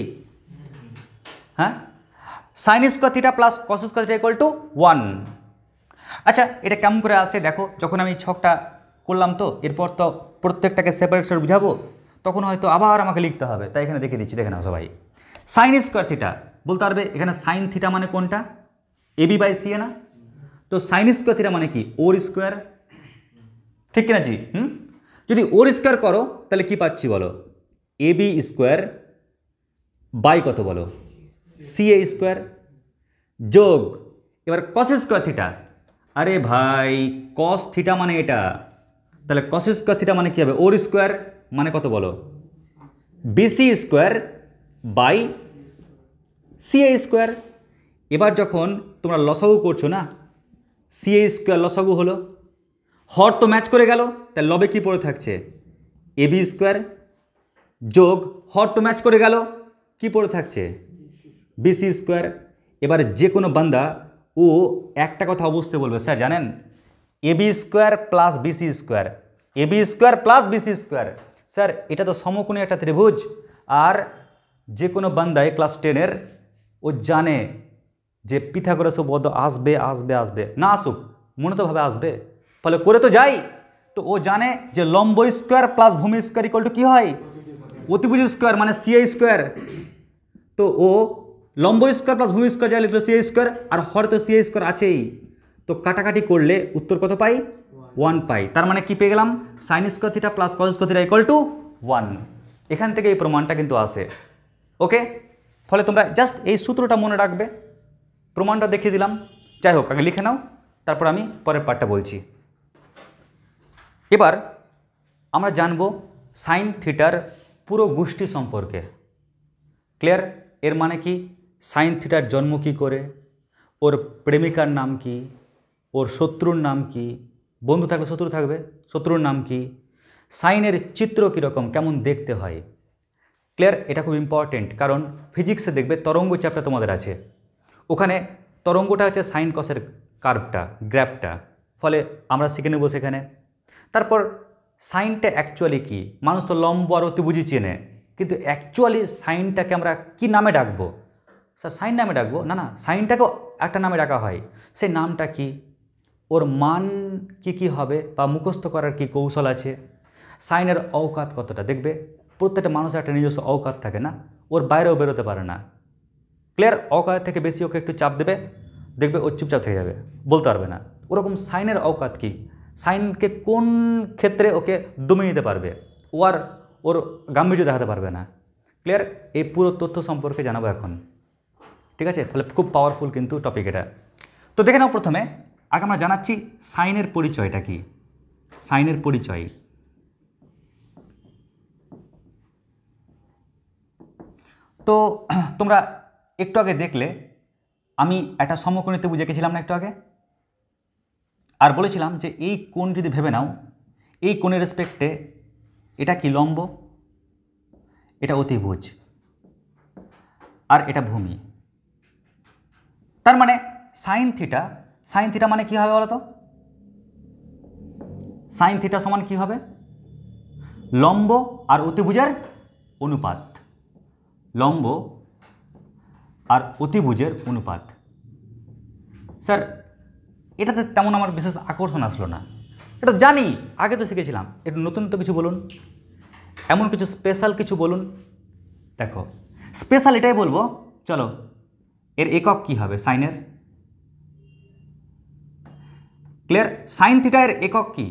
হ্যাঁ, sign square theta plus cos square theta equal to 1। আচ্ছা, এটা কেমন করে আসে দেখো। যখন আমি ছকটা করলাম তো এরপর তো প্রত্যেকটাকে সেপারেট সেপারেট বুঝাবো, তখন হয়তো আবার আমাকে লিখতে হবে, তাই এখানে দেখে দিচ্ছি, দেখে নাও সবাই। সাইন স্কোয়ার থিটা বলতে পারবে এখানে সাইন থিটা মানে কোনটা? এবি বাই সি না? তো সাইন স্কোয়ার থিটা মানে কি? ওর স্কোয়ার, ঠিক কিনা জি? যদি ওর স্কোয়ার করো তাহলে কি পাচ্ছি বলো? এবি স্কোয়ার বাই কত বলো? সি এ স্কোয়ার যোগ এবার কস স্কোয়ার থিটা। আরে ভাই কস থিটা মানে এটা, তাহলে কস স্কোয়ার থিটা মানে কি হবে? ওর স্কোয়ার মানে কত বলো? BC square by C A square. এবার যখন তোমরা লসাগু করছো না, সি এ স্কোয়ার লসাগু হলো, হর তো ম্যাচ করে গেল, তাহলে লবে কি পড়ে থাকছে? এবি স্কোয়ার যোগ হর তো ম্যাচ করে গেল, কি পড়ে থাকছে? BC square. এবার যে কোনো বান্দা ও একটা কথা অবশ্যই বলবে, স্যার জানেন AB square plus BC square, AB square plus BC square, sir এটা তো সমকোণী একটা ত্রিভুজ। আর যে কোনো বান্দা ক্লাস 10-এর ও জানে যে পিথাগোরাস উপপাদ্য আসবে আসবে আসবে, না আসুক মনে তো ভাবে আসবে, ফলে করে তো যাই। তো ও জানে যে লম্ব স্কোয়ার প্লাস ভূমি স্কোয়ার ইকুয়াল টু কী হয়? অতিভুজ স্কোয়ার মানে সি এ স্কোয়ার। তো ও লম্ব স্কোয়ার প্লাস ভূমি স্কোয়ার যা লিখলো সি এ স্কোয়ার, আর হর তো সি এ স্কোয়ার আছেই, তো কাটাকাটি করলে উত্তর কত পাই? 1 পাই। তার মানে কি পেয়ে গেলাম? Sign square theta plus cos square theta equal to 1। এখান থেকে এই প্রমাণটা কিন্তু আসে। ওকে, ফলে তোমরা জাস্ট এই সূত্রটা মনে রাখবে, প্রমাণটা দেখিয়ে দিলাম। যাই হোক, আগে লিখে নাও, তারপর আমি পরের পার্টটা বলছি। এবার আমরা জানবো সাইন থিটার পুরো গোষ্ঠী সম্পর্কে। ক্লিয়ার? এর মানে কি? সাইন থিটার জন্ম কী করে, ওর প্রেমিকার নাম কি, ওর শত্রুর নাম কি, বন্ধু থাকলে শত্রু থাকবে, শত্রুর নাম কি, সাইনের চিত্র কীরকম, কেমন দেখতে হয়। ক্লিয়ার? এটা খুব ইম্পর্টেন্ট, কারণ ফিজিক্সে দেখবে তরঙ্গ চ্যাপ্টার তোমাদের আছে, ওখানে তরঙ্গটা হচ্ছে সাইন কসের কার্ভটা, গ্র্যাফটা, ফলে আমরা শিখে নেব সেখানে। তারপর সাইনটা অ্যাকচুয়ালি কি? মানুষ তো লম্ব আর অতিভুজই চেনে, কিন্তু অ্যাকচুয়ালি সাইনটাকে আমরা কি নামে ডাকবো? স্যার সাইন নামে ডাকবো? না না, সাইনটাকেও একটা নামে ডাকা হয়। সেই নামটা কি, ওর মান কি কি হবে, বা মুখস্থ করার কি কৌশল আছে, সাইনের অওকাত কতটা, দেখবে প্রত্যেকটা মানুষের একটা নিজস্ব অকাত থাকে না, ওর বাইরেও বেরোতে পারে না। ক্লিয়ার? অকাত থেকে বেশি ওকে একটু চাপ দেবে, দেখবে ও চুপচাপ থেকে যাবে, বলতে পারবে না। ওরকম সাইনের অকাত কি, সাইনকে কোন ক্ষেত্রে ওকে দমিয়ে দিতে পারবে, ও আর ওর গাম্ভীর্য দেখাতে পারবে না। ক্লিয়ার? এই পুরো তথ্য সম্পর্কে জানাবো এখন, ঠিক আছে? ফলে খুব পাওয়ারফুল কিন্তু টপিক এটা। তো দেখে নাও, প্রথমে আগে আমরা জানাচ্ছি সাইনের পরিচয়টা কি। সাইনের পরিচয়, তো তোমরা একটু আগে দেখলে আমি একটা সমকোণীতে বুঝে গেছিলাম না একটু আগে, আর বলেছিলাম যে এই কোণ যদি ভেবে নাও, এই কোণের রেসপেক্টে এটা কি লম্ব, এটা অতিভুজ, আর এটা ভূমি। তার মানে সাইন থিটা, সাইন থিটা মানে কি হবে বলো তো? সাইন থিটা সমান কি হবে? লম্ব আর অতিভুজের অনুপাত, লম্ব আর অতিভুজের অনুপাত। স্যার এটাতে তেমন আমার বিশেষ আকর্ষণ আসলো না, এটা জানি, আগে তো শিখেছিলাম, একটু নতুন তো কিছু বলুন, এমন কিছু স্পেশাল কিছু বলুন। দেখো স্পেশাল এটাই বলবো, চলো এর একক কি হবে সাইনের? ক্লিয়ার? সাইন থিটা এর একক কি?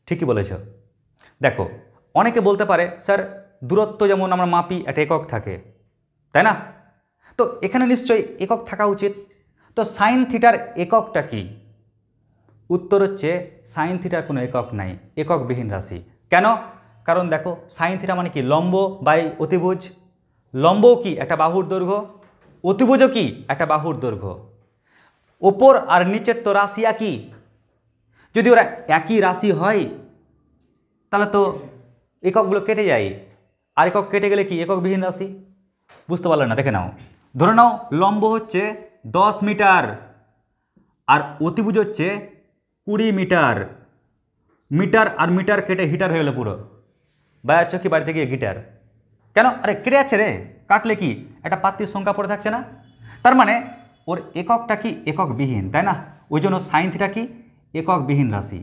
ঠিকই বলেছ। দেখো অনেকে বলতে পারে স্যার দূরত্ব যেমন আমরা মাপি একটা একক থাকে, তাই না? তো এখানে নিশ্চয়ই একক থাকা উচিত। তো সাইন থিটার এককটা কি? উত্তর হচ্ছে সাইন থিটার কোনো একক নাই, এককবিহীন রাশি। কেন? কারণ দেখো সাইন থিটা মানে কি? লম্ব বাই অতিভুজ। লম্বও কি? একটা বাহুর দৈর্ঘ্য। অতিভুজও কি? একটা বাহুর দৈর্ঘ্য। ওপর আর নিচের তো রাশি একই। যদি ওরা একই রাশি হয় তাহলে তো এককগুলো কেটে যায়, আর একক কেটে গেলে কি এককবিহীন রাশি? বুঝতে পারলে না? দেখে নাও, ধরে নাও লম্ব হচ্ছে 10 মিটার আর অতিভুজ হচ্ছে 20 মিটার। মিটার আর মিটার কেটে হিটার হয়ে গেলো পুরো, বায়াচ্ছ কি বাড়িতে গিয়ে গিটার। কেন? আরে কেটে যাচ্ছে রে, কাটলে কি একটা পাত্রীর সংখ্যা পড়ে থাকছে না? তার মানে ওর এককটা কি? এককবিহীন, তাই না? ওই জন্য সাইন থিটা কি? এককবিহীন রাশি।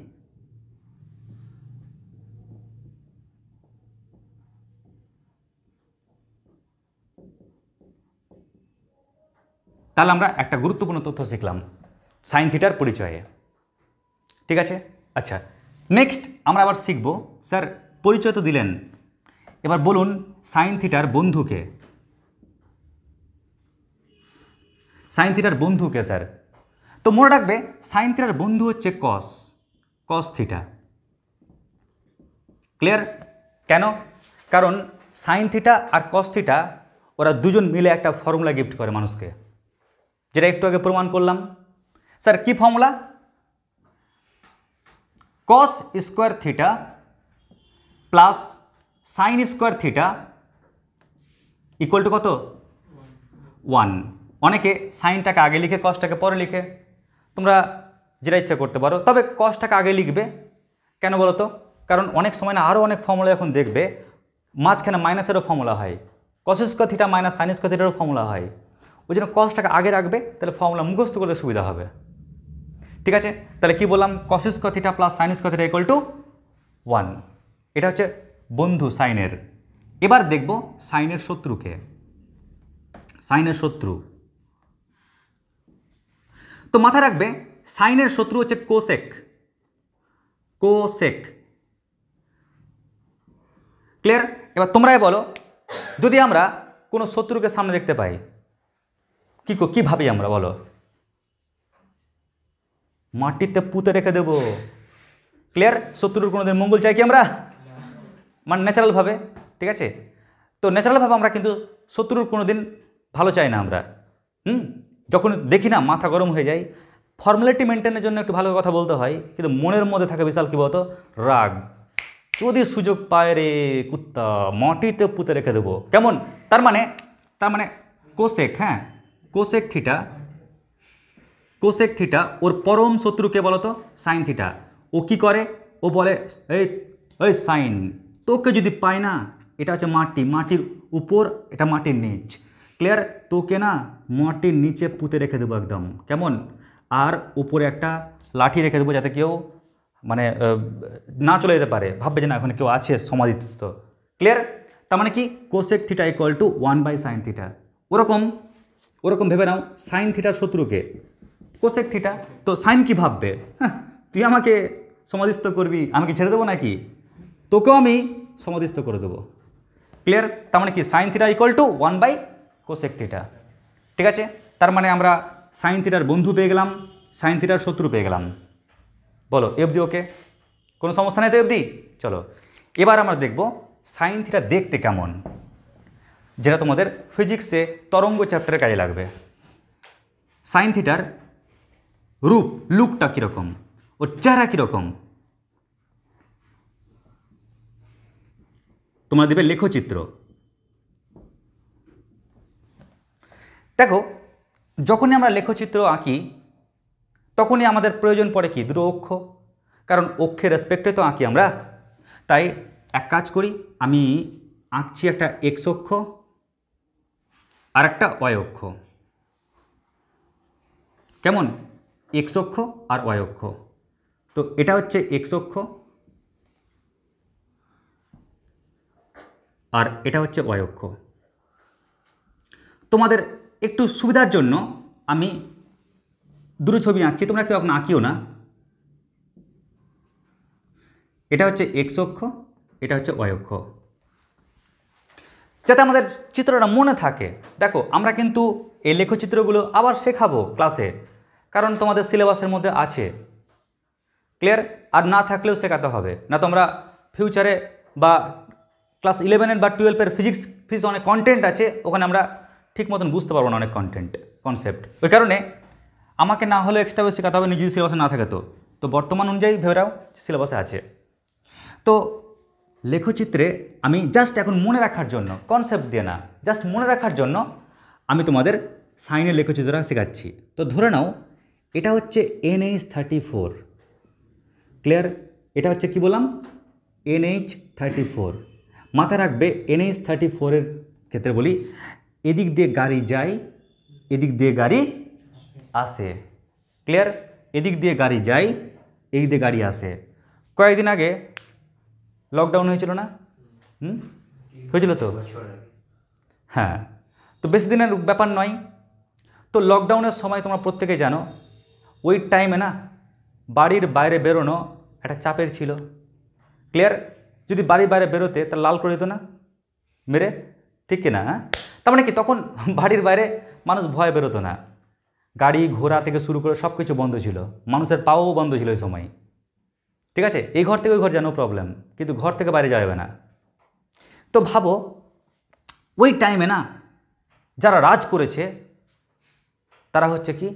তাহলে আমরা একটা গুরুত্বপূর্ণ তথ্য শিখলাম সাইন থিটার পরিচয়ে, ঠিক আছে? আচ্ছা, নেক্সট আমরা আবার শিখব, স্যার পরিচয় তো দিলেন, এবার বলুন সাইন থিটার বন্ধুকে। সাইন থিটার বন্ধুকে স্যার, তো মনে রাখবে সাইন থিটার বন্ধু হচ্ছে কস, কস থিটা। ক্লিয়ার? কেন? কারণ সাইন থিটা আর কস থিটা ওরা দুজন মিলে একটা ফর্মুলা গিফট করে মানুষকে, যেটা একটু আগে প্রমাণ করলাম। স্যার কি ফর্মুলা? কস square theta plus sign square theta equal two কত? 1। অনেকে সাইনটাকে আগে লিখে কসটাকে পরে লিখে, তোমরা যেটা ইচ্ছা করতে পারো, তবে কসটাকে আগে লিখবে। কেন বলো তো? কারণ অনেক সময় না আরও অনেক ফর্মুলা এখন দেখবে মাঝখানে মাইনাসেরও ফর্মুলা হয়, cos square theta minus sine square থিটারও ফর্মুলা হয়। ওই জন্য কসটাকে আগে রাখবে, তাহলে ফর্মুলা মুখস্থ করতে সুবিধা হবে। ঠিক আছে? তাহলে কি বললাম? কস square theta plus sign square theta equal to 1। এটা হচ্ছে বন্ধু সাইনের। এবার দেখব সাইনের শত্রুকে। সাইনের শত্রু, তো মাথায় রাখবে সাইনের শত্রু হচ্ছে কোসেক। কোসেক। ক্লিয়ার? এবার তোমরাই বলো, যদি আমরা কোনো শত্রুকে সামনে দেখতে পাই কি ভাবি আমরা, বলো? মাটিতে পুঁতে রেখে দেবো। ক্লিয়ার? শত্রুর কোনোদিন মঙ্গল চাই কি আমরা? মানে ন্যাচারালভাবে, ঠিক আছে? তো ন্যাচারালভাবে আমরা কিন্তু শত্রুর কোনোদিন ভালো চাই না আমরা। যখন দেখি না মাথা গরম হয়ে যায়। ফর্মালিটি মেনটেনের জন্য একটু ভালো কথা বলতে হয়, কিন্তু মনের মধ্যে থাকে বিশাল কী বলতো? রাগ। যদি সুযোগ পায় রে কুত্তা, মাটিতে পুঁতে রেখে দেবো। কেমন? তার মানে কোসেক, হ্যাঁ কোসেক থিটা, কোসেক থিটা ওর পরম শত্রুকে বলতো সাইন থিটা। ও কি করে? ও বলে এই সাইন, তোকে যদি পায় না, এটা হচ্ছে মাটি, মাটির উপর, এটা মাটির নিচ। ক্লিয়ার? তোকে না মাটির নিচে পুঁতে রেখে দেবো একদম। কেমন? আর উপরে একটা লাঠি রেখে দেবো যাতে কেউ মানে না চলে যেতে পারে, ভাববে যে না এখন কেউ আছে সমাধিস্থ। ক্লিয়ার? তার মানে কি cosec theta equal two 1/sin theta. ওরকম ভেবে নাও সাইন থিটার শত্রুকে কোসেক থিটা, তো সাইন কি ভাববে, হ্যাঁ তুই আমাকে সমাধিস্থ করবি, আমাকে ছেড়ে দেবো নাকি, তোকেও আমি সমাধিস্থ করে দেবো। ক্লিয়ার? তার মানে কি সাইন থিটা ইকুয়াল টু 1/কোসেক থিটা। ঠিক আছে, তার মানে আমরা সাইন থিটার বন্ধু পেয়ে গেলাম, সাইন থিটার শত্রু পেয়ে গেলাম। বলো এফডি ওকে, কোনো সমস্যা নেই তো এফডি? চলো এবার আমরা দেখব সাইন থিটা দেখতে কেমন, যেটা তোমাদের ফিজিক্সে তরঙ্গ চ্যাপ্টারে কাজে লাগবে। সাইন থিটার লুকটা কীরকম, ওর চেহারা কীরকম, তোমরা দেবে লেখচিত্র। দেখো যখনই আমরা লেখচিত্র আঁকি তখনই আমাদের প্রয়োজন পড়ে কি দুটো অক্ষ, কারণ অক্ষের রেসপেক্টে তো আঁকি আমরা। তাই এক কাজ করি, আমি আঁকছি একটা এক্স অক্ষ আর একটা ওয়াই অক্ষ। কেমন? এক্স অক্ষ আর ওয়াই অক্ষ। তো এটা হচ্ছে এক্স অক্ষ আর এটা হচ্ছে ওয়াই অক্ষ। তোমাদের একটু সুবিধার জন্য আমি দুটো ছবি আঁকছি, তোমরা কেউ এখন আঁকিও না। এটা হচ্ছে এক্স অক্ষ, এটা হচ্ছে ওয়াই অক্ষ, যাতে আমাদের চিত্রটা মনে থাকে। দেখো আমরা কিন্তু এই লেখচিত্রগুলো আবার শেখাবো ক্লাসে, কারণ তোমাদের সিলেবাসের মধ্যে আছে। ক্লিয়ার? আর না থাকলেও শেখাতে হবে, না তোমরা ফিউচারে বা ক্লাস 11 বা 12 ফিজিক্স অনেক কন্টেন্ট আছে, ওখানে আমরা ঠিক মতন বুঝতে পারবো না অনেক কনসেপ্ট। ওই কারণে আমাকে না হলে এক্সট্রাভাবে শেখাতে হবে, নিজের সিলেবাসে না থাকে তো বর্তমান অনুযায়ী ভেবে রাও সিলেবাসে আছে। তো লেখচিত্রে আমি জাস্ট এখন মনে রাখার জন্য, কনসেপ্ট দিয়ে না, জাস্ট মনে রাখার জন্য আমি তোমাদের সাইনের লেখচিত্রটা শেখাচ্ছি। তো ধরে নাও এটা হচ্ছে NH34। ক্লিয়ার? এটা হচ্ছে কি বললাম? NH34। মাথায় রাখবে NH34-এর ক্ষেত্রে বলি এদিক দিয়ে গাড়ি যায়, এদিক দিয়ে গাড়ি আসে। ক্লিয়ার? এদিক দিয়ে গাড়ি যায়, এদিক দিয়ে গাড়ি আসে। কয়েকদিন আগে লকডাউন হয়েছিল না? হয়েছিল তো? হ্যাঁ, তো বেশি দিনের ব্যাপার নয়। তো লকডাউনের সময় তোমরা প্রত্যেকেই জানো ওই টাইমে না বাড়ির বাইরে বেরোনো একটা চাপের ছিল। ক্লিয়ার? যদি বাড়ির বাইরে বেরোতে তা লাল করে দিত না মেরে, ঠিক কিনা? হ্যাঁ, তার মানে কি তখন বাড়ির বাইরে মানুষ ভয় বেরোতো না, গাড়ি ঘোড়া থেকে শুরু করে সব কিছু বন্ধ ছিল, মানুষের পাও বন্ধ ছিল ওই সময়। ঠিক আছে, এই ঘর থেকে ওই ঘর জানো প্রবলেম, কিন্তু ঘর থেকে বাইরে যাবে না। তো ভাবো ওই টাইমে না যারা রাজ করেছে তারা হচ্ছে কি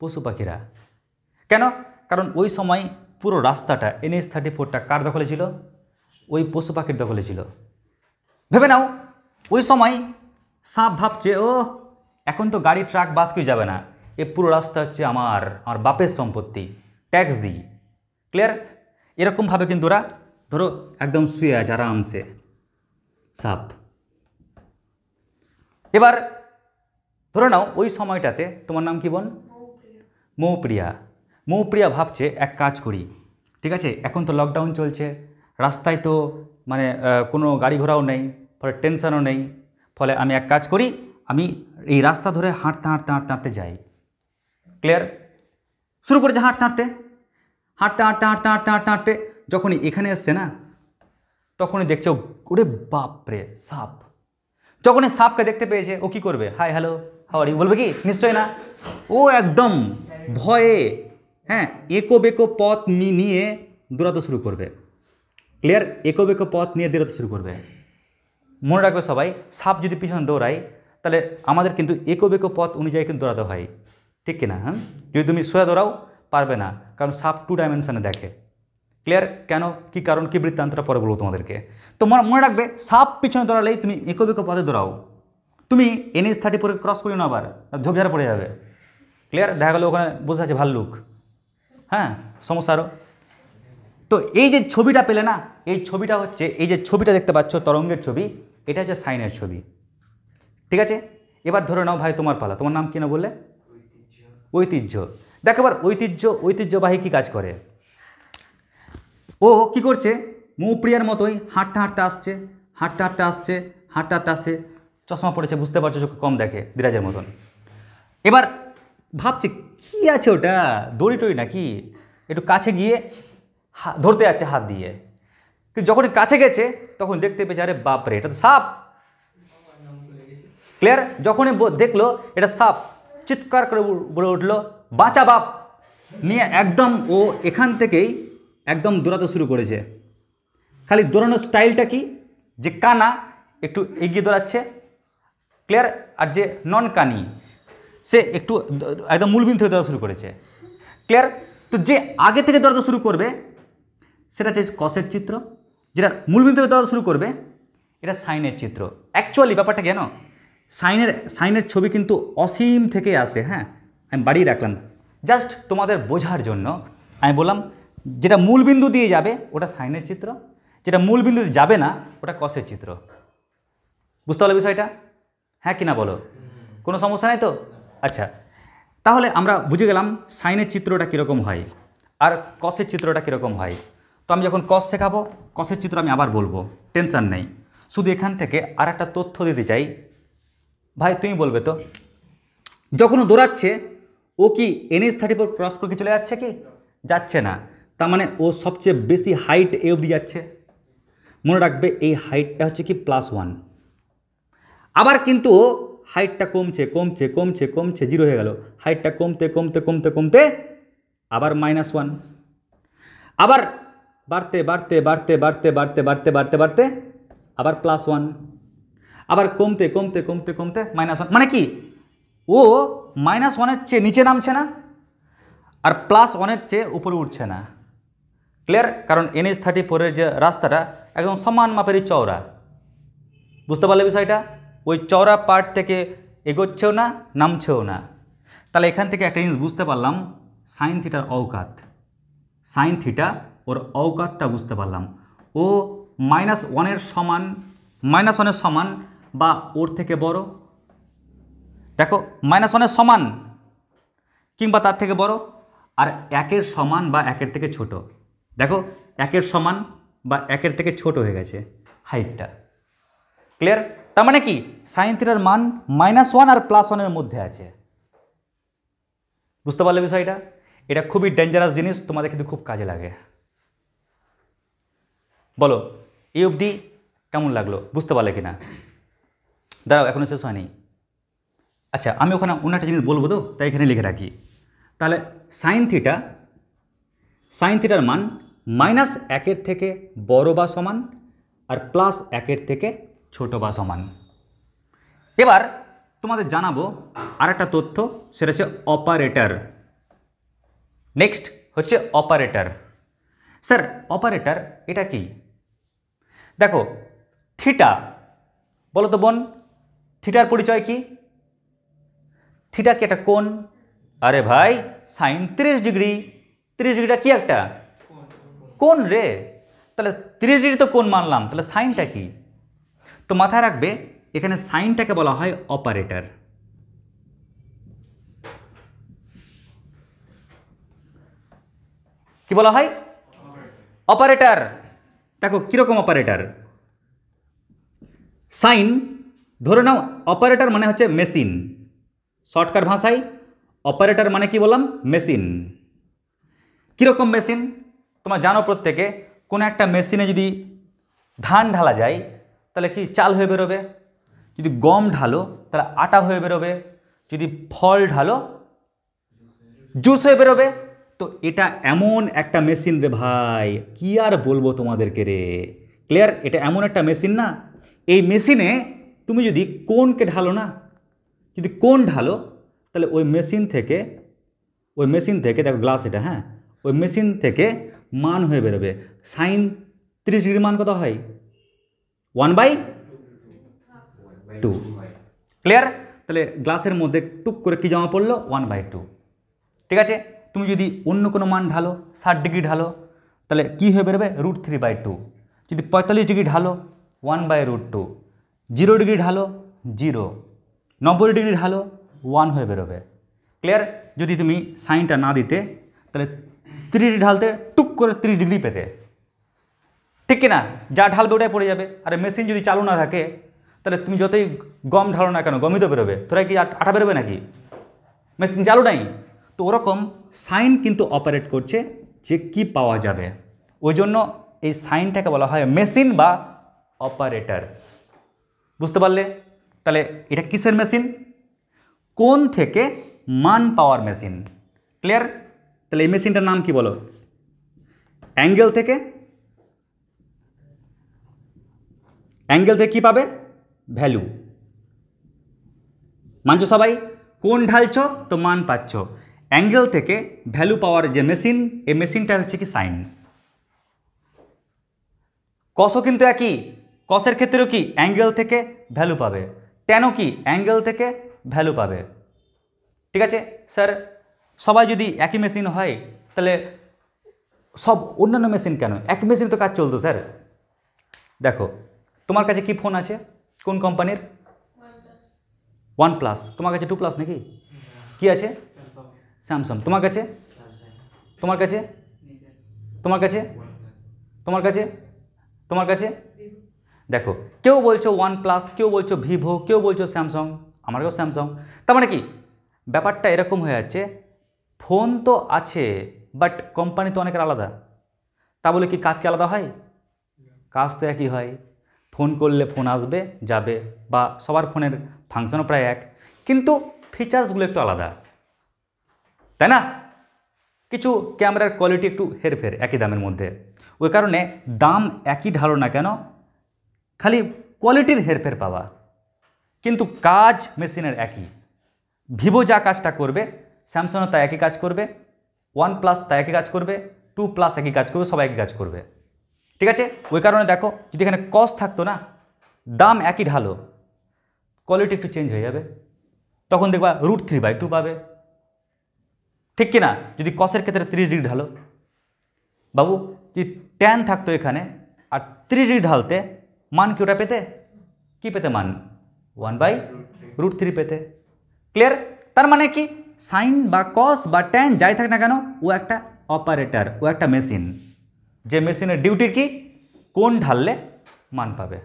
পশু পাখিরা। কেন? কারণ ওই সময় পুরো রাস্তাটা NH34টা কার দখলে ছিল? ওই পশু পাখির দখলে ছিল। ভেবে নাও ওই সময় সাপ ভাবছে ও এখন তো গাড়ি ট্রাক বাস কেউ যাবে না, এ পুরো রাস্তা হচ্ছে আমার বাপের সম্পত্তি, ট্যাক্স দিই। ক্লিয়ার? এরকমভাবে কিন্তু ওরা ধরো একদম শুয়ে আছে আরামসে সাপ। এবার ধরে নাও ওই সময়টাতে তোমার নাম কি বোন? মৌপ্রিয়া। মৌপ্রিয়া ভাবছে এক কাজ করি, ঠিক আছে এখন তো লকডাউন চলছে, রাস্তায় তো মানে কোনো গাড়ি ঘোড়াও নেই, ফলে টেনশনও নেই, ফলে আমি এক কাজ করি, আমি এই রাস্তা ধরে হাঁটতে হাঁটতে হাঁটতে হাঁটতে যাই। ক্লিয়ার? শুরু করেছে হাঁটতে হাঁটতে হাঁটতে হাঁটতে হাঁটতে হাঁটতে হাঁটতে হাঁটতে যখনই এখানে এসছে না তখনই দেখছে ওরে বাপরে সাপ। যখনই সাপকে দেখতে পেয়েছে ও কি করবে? Hi hello how are you বলবে কি? নিশ্চয় না, ও একদম ভয়ে হ্যাঁ একো বেকো পথ নিয়ে দৌড়াতে শুরু করবে। ক্লিয়ার? একো বেকো পথ নিয়ে দৌড়াতে শুরু করবে। মনে রাখবে সবাই, সাপ যদি পিছনে দৌড়ায় তাহলে আমাদের কিন্তু একো বেকো পথ অনুযায়ী কিন্তু দৌড়াতে হয়, ঠিক কিনা? হ্যাঁ, যদি তুমি সোয়া দৌড়াও পারবে না, কারণ সাপ 2 ডাইমেনশনে দেখে। ক্লিয়ার? কেন, কি কারণ, কি বৃত্তান্তটা পরে বলবো তোমাদেরকে। তো মনে রাখবে সাপ পিছনে দৌড়ালেই তুমি একো বেকো পথে দৌড়াও, তুমি NH34 ক্রস করি না আবার ঝোপঝাড়ে পড়ে যাবে। ক্লিয়ার? দেখা গেলো ওখানে বসে আছে ভাল্লুক, হ্যাঁ সমস্যা আরও। তো এই যে ছবিটা পেলে না, এই ছবিটা হচ্ছে, এই যে ছবিটা দেখতে পাচ্ছ তরঙ্গের ছবি, এটা হচ্ছে সাইনের ছবি। ঠিক আছে, এবার ধরে নাও ভাই তোমার পালা, তোমার নাম কি না বললে? ঐতিহ্য। দেখো এবার ঐতিহ্যবাহী কী কাজ করে, ও কি করছে, মৌপ্রিয়ার মতোই হাঁটতে হাঁটতে আসছে, হাঁটতে হাঁটতে আসছে, হাঁটতে হাঁটতে আসছে, চশমা পড়েছে, বুঝতে পারছো চোখে কম দেখে, ধীরাজের মতন। এবার ভাবছে কি আছে ওটা, দড়ি টড়ি নাকি, একটু কাছে গিয়ে ধরতে যাচ্ছে হাত দিয়ে, কিন্তু যখনই কাছে গেছে তখন দেখতে পেয়েছে আরে বাপরে এটা তো সাপ। ক্লিয়ার? যখনই দেখলো এটা সাপ, চিৎকার করে বলে উঠলো বাঁচা বাপ, নিয়ে একদম ও এখান থেকেই একদম দৌড়াতে শুরু করেছে। খালি দৌড়ানোর স্টাইলটা কি, যে কানা একটু এগিয়ে দৌড়াচ্ছে, ক্লিয়ার, আর যে নন কানি সে একটু একদম মূলবিন্দু থেকে দৌড়া শুরু করেছে, ক্লিয়ার। তো যে আগে থেকে দৌড়াতে শুরু করবে সেটা হচ্ছে কসের চিত্র, যেটা মূলবিন্দু থেকে দৌড়াতে শুরু করবে এটা সাইনের চিত্র। অ্যাকচুয়ালি ব্যাপারটা কেন, সাইনের ছবি কিন্তু অসীম থেকে আসে, হ্যাঁ আমি বাড়িয়ে রাখলাম জাস্ট তোমাদের বোঝার জন্য। আমি বললাম যেটা মূলবিন্দু দিয়ে যাবে ওটা সাইনের চিত্র, যেটা মূলবিন্দু দিয়ে যাবে না ওটা কসের চিত্র। বুঝতে পারলে বিষয়টা? হ্যাঁ কি না বলো, কোনো সমস্যা নাই তো? আচ্ছা, তাহলে আমরা বুঝে গেলাম সাইনের চিত্রটা কীরকম হয় আর কসের চিত্রটা কীরকম হয়। তো আমি যখন কস শেখাবো কসের চিত্র আমি আবার বলবো, টেনশন নেই। শুধু এখান থেকে আর একটা তথ্য দিতে চাই, ভাই তুমি বলবে তো, যখন ও দৌড়াচ্ছে ও কি NH-34 ক্রস করে চলে যাচ্ছে কি? যাচ্ছে না, তার মানে ও সবচেয়ে বেশি হাইট এ অবধি যাচ্ছে। মনে রাখবে এই হাইটটা হচ্ছে কি +1। আবার কিন্তু ও হাইটটা কমছে কমছে কমছে কমছে, 0 হয়ে গেল, হাইটটা কমতে কমতে কমতে কমতে আবার -1, আবার বাড়তে বাড়তে বাড়তে বাড়তে বাড়তে বাড়তে বাড়তে বাড়তে আবার +1, আবার কমতে কমতে কমতে কমতে -1। মানে কি ও -1-এর চেয়ে নিচে নামছে না আর +1-এর চেয়ে উপরে উঠছে না। ক্লিয়ার? কারণ NH-34-এর যে রাস্তাটা একদম সমান মাপেরই চওড়া। বুঝতে পারলে বিষয়টা? ওই চওড়া পার্ট থেকে এগোচ্ছেও না নামছেও না। তাহলে এখান থেকে একটা জিনিস বুঝতে পারলাম, সাইন থিটার অওকাত, সাইন থিটা ওর অওকাতটা বুঝতে পারলাম। ও -1-এর সমান বা ওর থেকে বড়, দেখো -1-এর সমান কিংবা তার থেকে বড়, আর 1-এর সমান বা 1-এর থেকে ছোট। দেখো 1-এর সমান বা 1-এর থেকে ছোট হয়ে গেছে হাইটটা। ক্লিয়ার? তার মানে কি সাইন থিটার মান -1 আর +1-এর মধ্যে আছে। বুঝতে পারলে বিষয়টা? এটা খুবই ডেঞ্জারাস জিনিস, তোমাদের কিন্তু খুব কাজে লাগে। বলো এই অবধি কেমন লাগলো, বুঝতে পারলে কিনা? দাঁড়াও এখনো শেষ হয়নি। আচ্ছা আমি ওখানে অন্য একটা জিনিস বলবো তো, তাই এখানে লিখে রাখি। তাহলে সাইন থিটার মান -1-এর থেকে বড় বা সমান আর +1-এর থেকে ছোট বা সমান। এবার তোমাদের জানাবো আর একটা তথ্য, সেটা হচ্ছে অপারেটর। নেক্সট হচ্ছে অপারেটর। স্যার অপারেটর এটা কি? দেখো থিটা, বলো তো বোন, থিটার পরিচয় কি? থিটা কি একটা কোণ? আরে ভাই সাইন 30 ডিগ্রি, 30 ডিগ্রিটা কি একটা কোণ রে, তাহলে 30 ডিগ্রি তো কোণ মানলাম, তাহলে সাইনটা কি? তো মাথায় রাখবে এখানে সাইনটাকে বলা হয় অপারেটর। কি বলা হয়? অপারেটর। দেখো কিরকম অপারেটর, সাইন ধরে নাও অপারেটর মানে হচ্ছে মেশিন, শর্টকাট ভাষায় অপারেটর মানে কি বললাম? মেশিন। কীরকম মেশিন তোমরা জানো প্রত্যেকে, কোনো একটা মেশিনে যদি ধান ঢালা যায় তাহলে কি চাল হয়ে বেরোবে, যদি গম ঢালো তাহলে আটা হয়ে বেরোবে, যদি ফল ঢালো জুস হয়ে বেরোবে। তো এটা এমন একটা মেশিন রে ভাই, কি আর বলবো তোমাদেরকে রে। ক্লিয়ার? এটা এমন একটা মেশিন না, এই মেশিনে তুমি যদি কোনকে ঢালো না, যদি কোন ঢালো তাহলে ওই মেশিন থেকে দেখো গ্লাস এটা, হ্যাঁ ওই মেশিন থেকে মান হয়ে বেরোবে। সাইন 30 ডিগ্রি মান কত হয়? 1/2। ক্লিয়ার? তাহলে গ্লাসের মধ্যে টুক করে কি জমা পড়লো? 1/2। ঠিক আছে, তুমি যদি অন্য কোনো মান ঢালো, 60 ডিগ্রি ঢালো তাহলে কি হয়ে বেরোবে? √3/2। যদি 45 ডিগ্রি ঢালো 1/√2, 0 ডিগ্রি ঢালো 0, 90 ডিগ্রি ঢালো 1 হয়ে বেরোবে। ক্লিয়ার? যদি তুমি সাইনটা না দিতে তাহলে 30 ডিগ্রি ঢালতে টুক করে 30 ডিগ্রি পেতে, ঠিক কিনা? যা ঢালবে ওটাই পড়ে যাবে। আর মেশিন যদি চালু না থাকে তাহলে তুমি যতই গম ঢালো না কেন গমই তো বেরোবে, তোরা কি আটা বেরোবে নাকি? মেশিন চালু নাই। তো ওরকম সাইন কিন্তু অপারেট করছে যে কি পাওয়া যাবে, ওই জন্য এই সাইনটাকে বলা হয় মেশিন বা অপারেটর। বুঝতে পারলে? তাহলে এটা কিসের মেশিন? কোণ থেকে মান পাওয়ার মেশিন। ক্লিয়ার? তাহলে এই মেশিনটার নাম কি বলো? অ্যাঙ্গেল থেকে কি পাবে? ভ্যালু। মানছো সবাই? কোণ ঢালছ তো মান পাচ্ছ, অ্যাঙ্গেল থেকে ভ্যালু পাওয়ার যে মেশিন, এই মেশিনটা হচ্ছে কি সাইন। কসও কিন্তু একই, কসের ক্ষেত্রেও কি অ্যাঙ্গেল থেকে ভ্যালু পাবে, ট্যানও কি অ্যাঙ্গেল থেকে ভ্যালু পাবে। ঠিক আছে স্যার, সবাই যদি একই মেশিন হয় তাহলে সব অন্যান্য মেশিন কেন? এক মেশিন তো কাজ চলতো স্যার। দেখো তোমার কাছে কি ফোন আছে, কোন কোম্পানির? OnePlus। তোমার কাছে 2+ নাকি? কি আছে? স্যামসাং। তোমার কাছে? তোমার কাছে? তোমার কাছে? তোমার কাছে? তোমার কাছে? দেখো, কেউ বলছো OnePlus, কেউ বলছো ভিভো, কেউ বলছো স্যামসাং, আমার কাছেও স্যামসাং। তার মানে কি ব্যাপারটা এরকম হয়ে যাচ্ছে, ফোন তো আছে বাট কোম্পানি তো অনেকের আলাদা। তা বলে কি কাজ কি আলাদা হয়? কাজ তো একই হয়। ফোন করলে ফোন আসবে যাবে, বা সবার ফোনের ফাংশনও প্রায় এক, কিন্তু ফিচার্সগুলো একটু আলাদা, তাই না? কিছু ক্যামেরার কোয়ালিটি একটু হেরফের একই দামের মধ্যে, ওই কারণে দাম একই ঢালো না কেন, খালি কোয়ালিটির হেরফের পাওয়া, কিন্তু কাজ মেশিনের একই। ভিভো যা কাজটা করবে স্যামসাংও তা একই কাজ করবে, OnePlus তা একই কাজ করবে, 2+ একই কাজ করবে, সবাই একই কাজ করবে। ঠিক আছে? ওই কারণে দেখো, যদি এখানে কস্ট থাকতো না, দাম একই ঢালো, কোয়ালিটি একটু চেঞ্জ হয়ে যাবে, তখন দেখবা √3/2 পাবে, ঠিক কিনা? যদি কসের ক্ষেত্রে 30 ডিগ্রি ঢালো, বাবু যদি ট্যান থাকতো এখানে আর 30 ডিগ্রি ঢালতে, মান কি ওটা পেতে? কি পেতে মান? 1/√3 পেতে। ক্লিয়ার? তার মানে কি সাইন বা কস বা ট্যান যাই থাক না কেন, ও একটা অপারেটর, ও একটা মেশিন, যে মেশিনের ডিউটি কি? কোণ ঢাললে মান পাবে।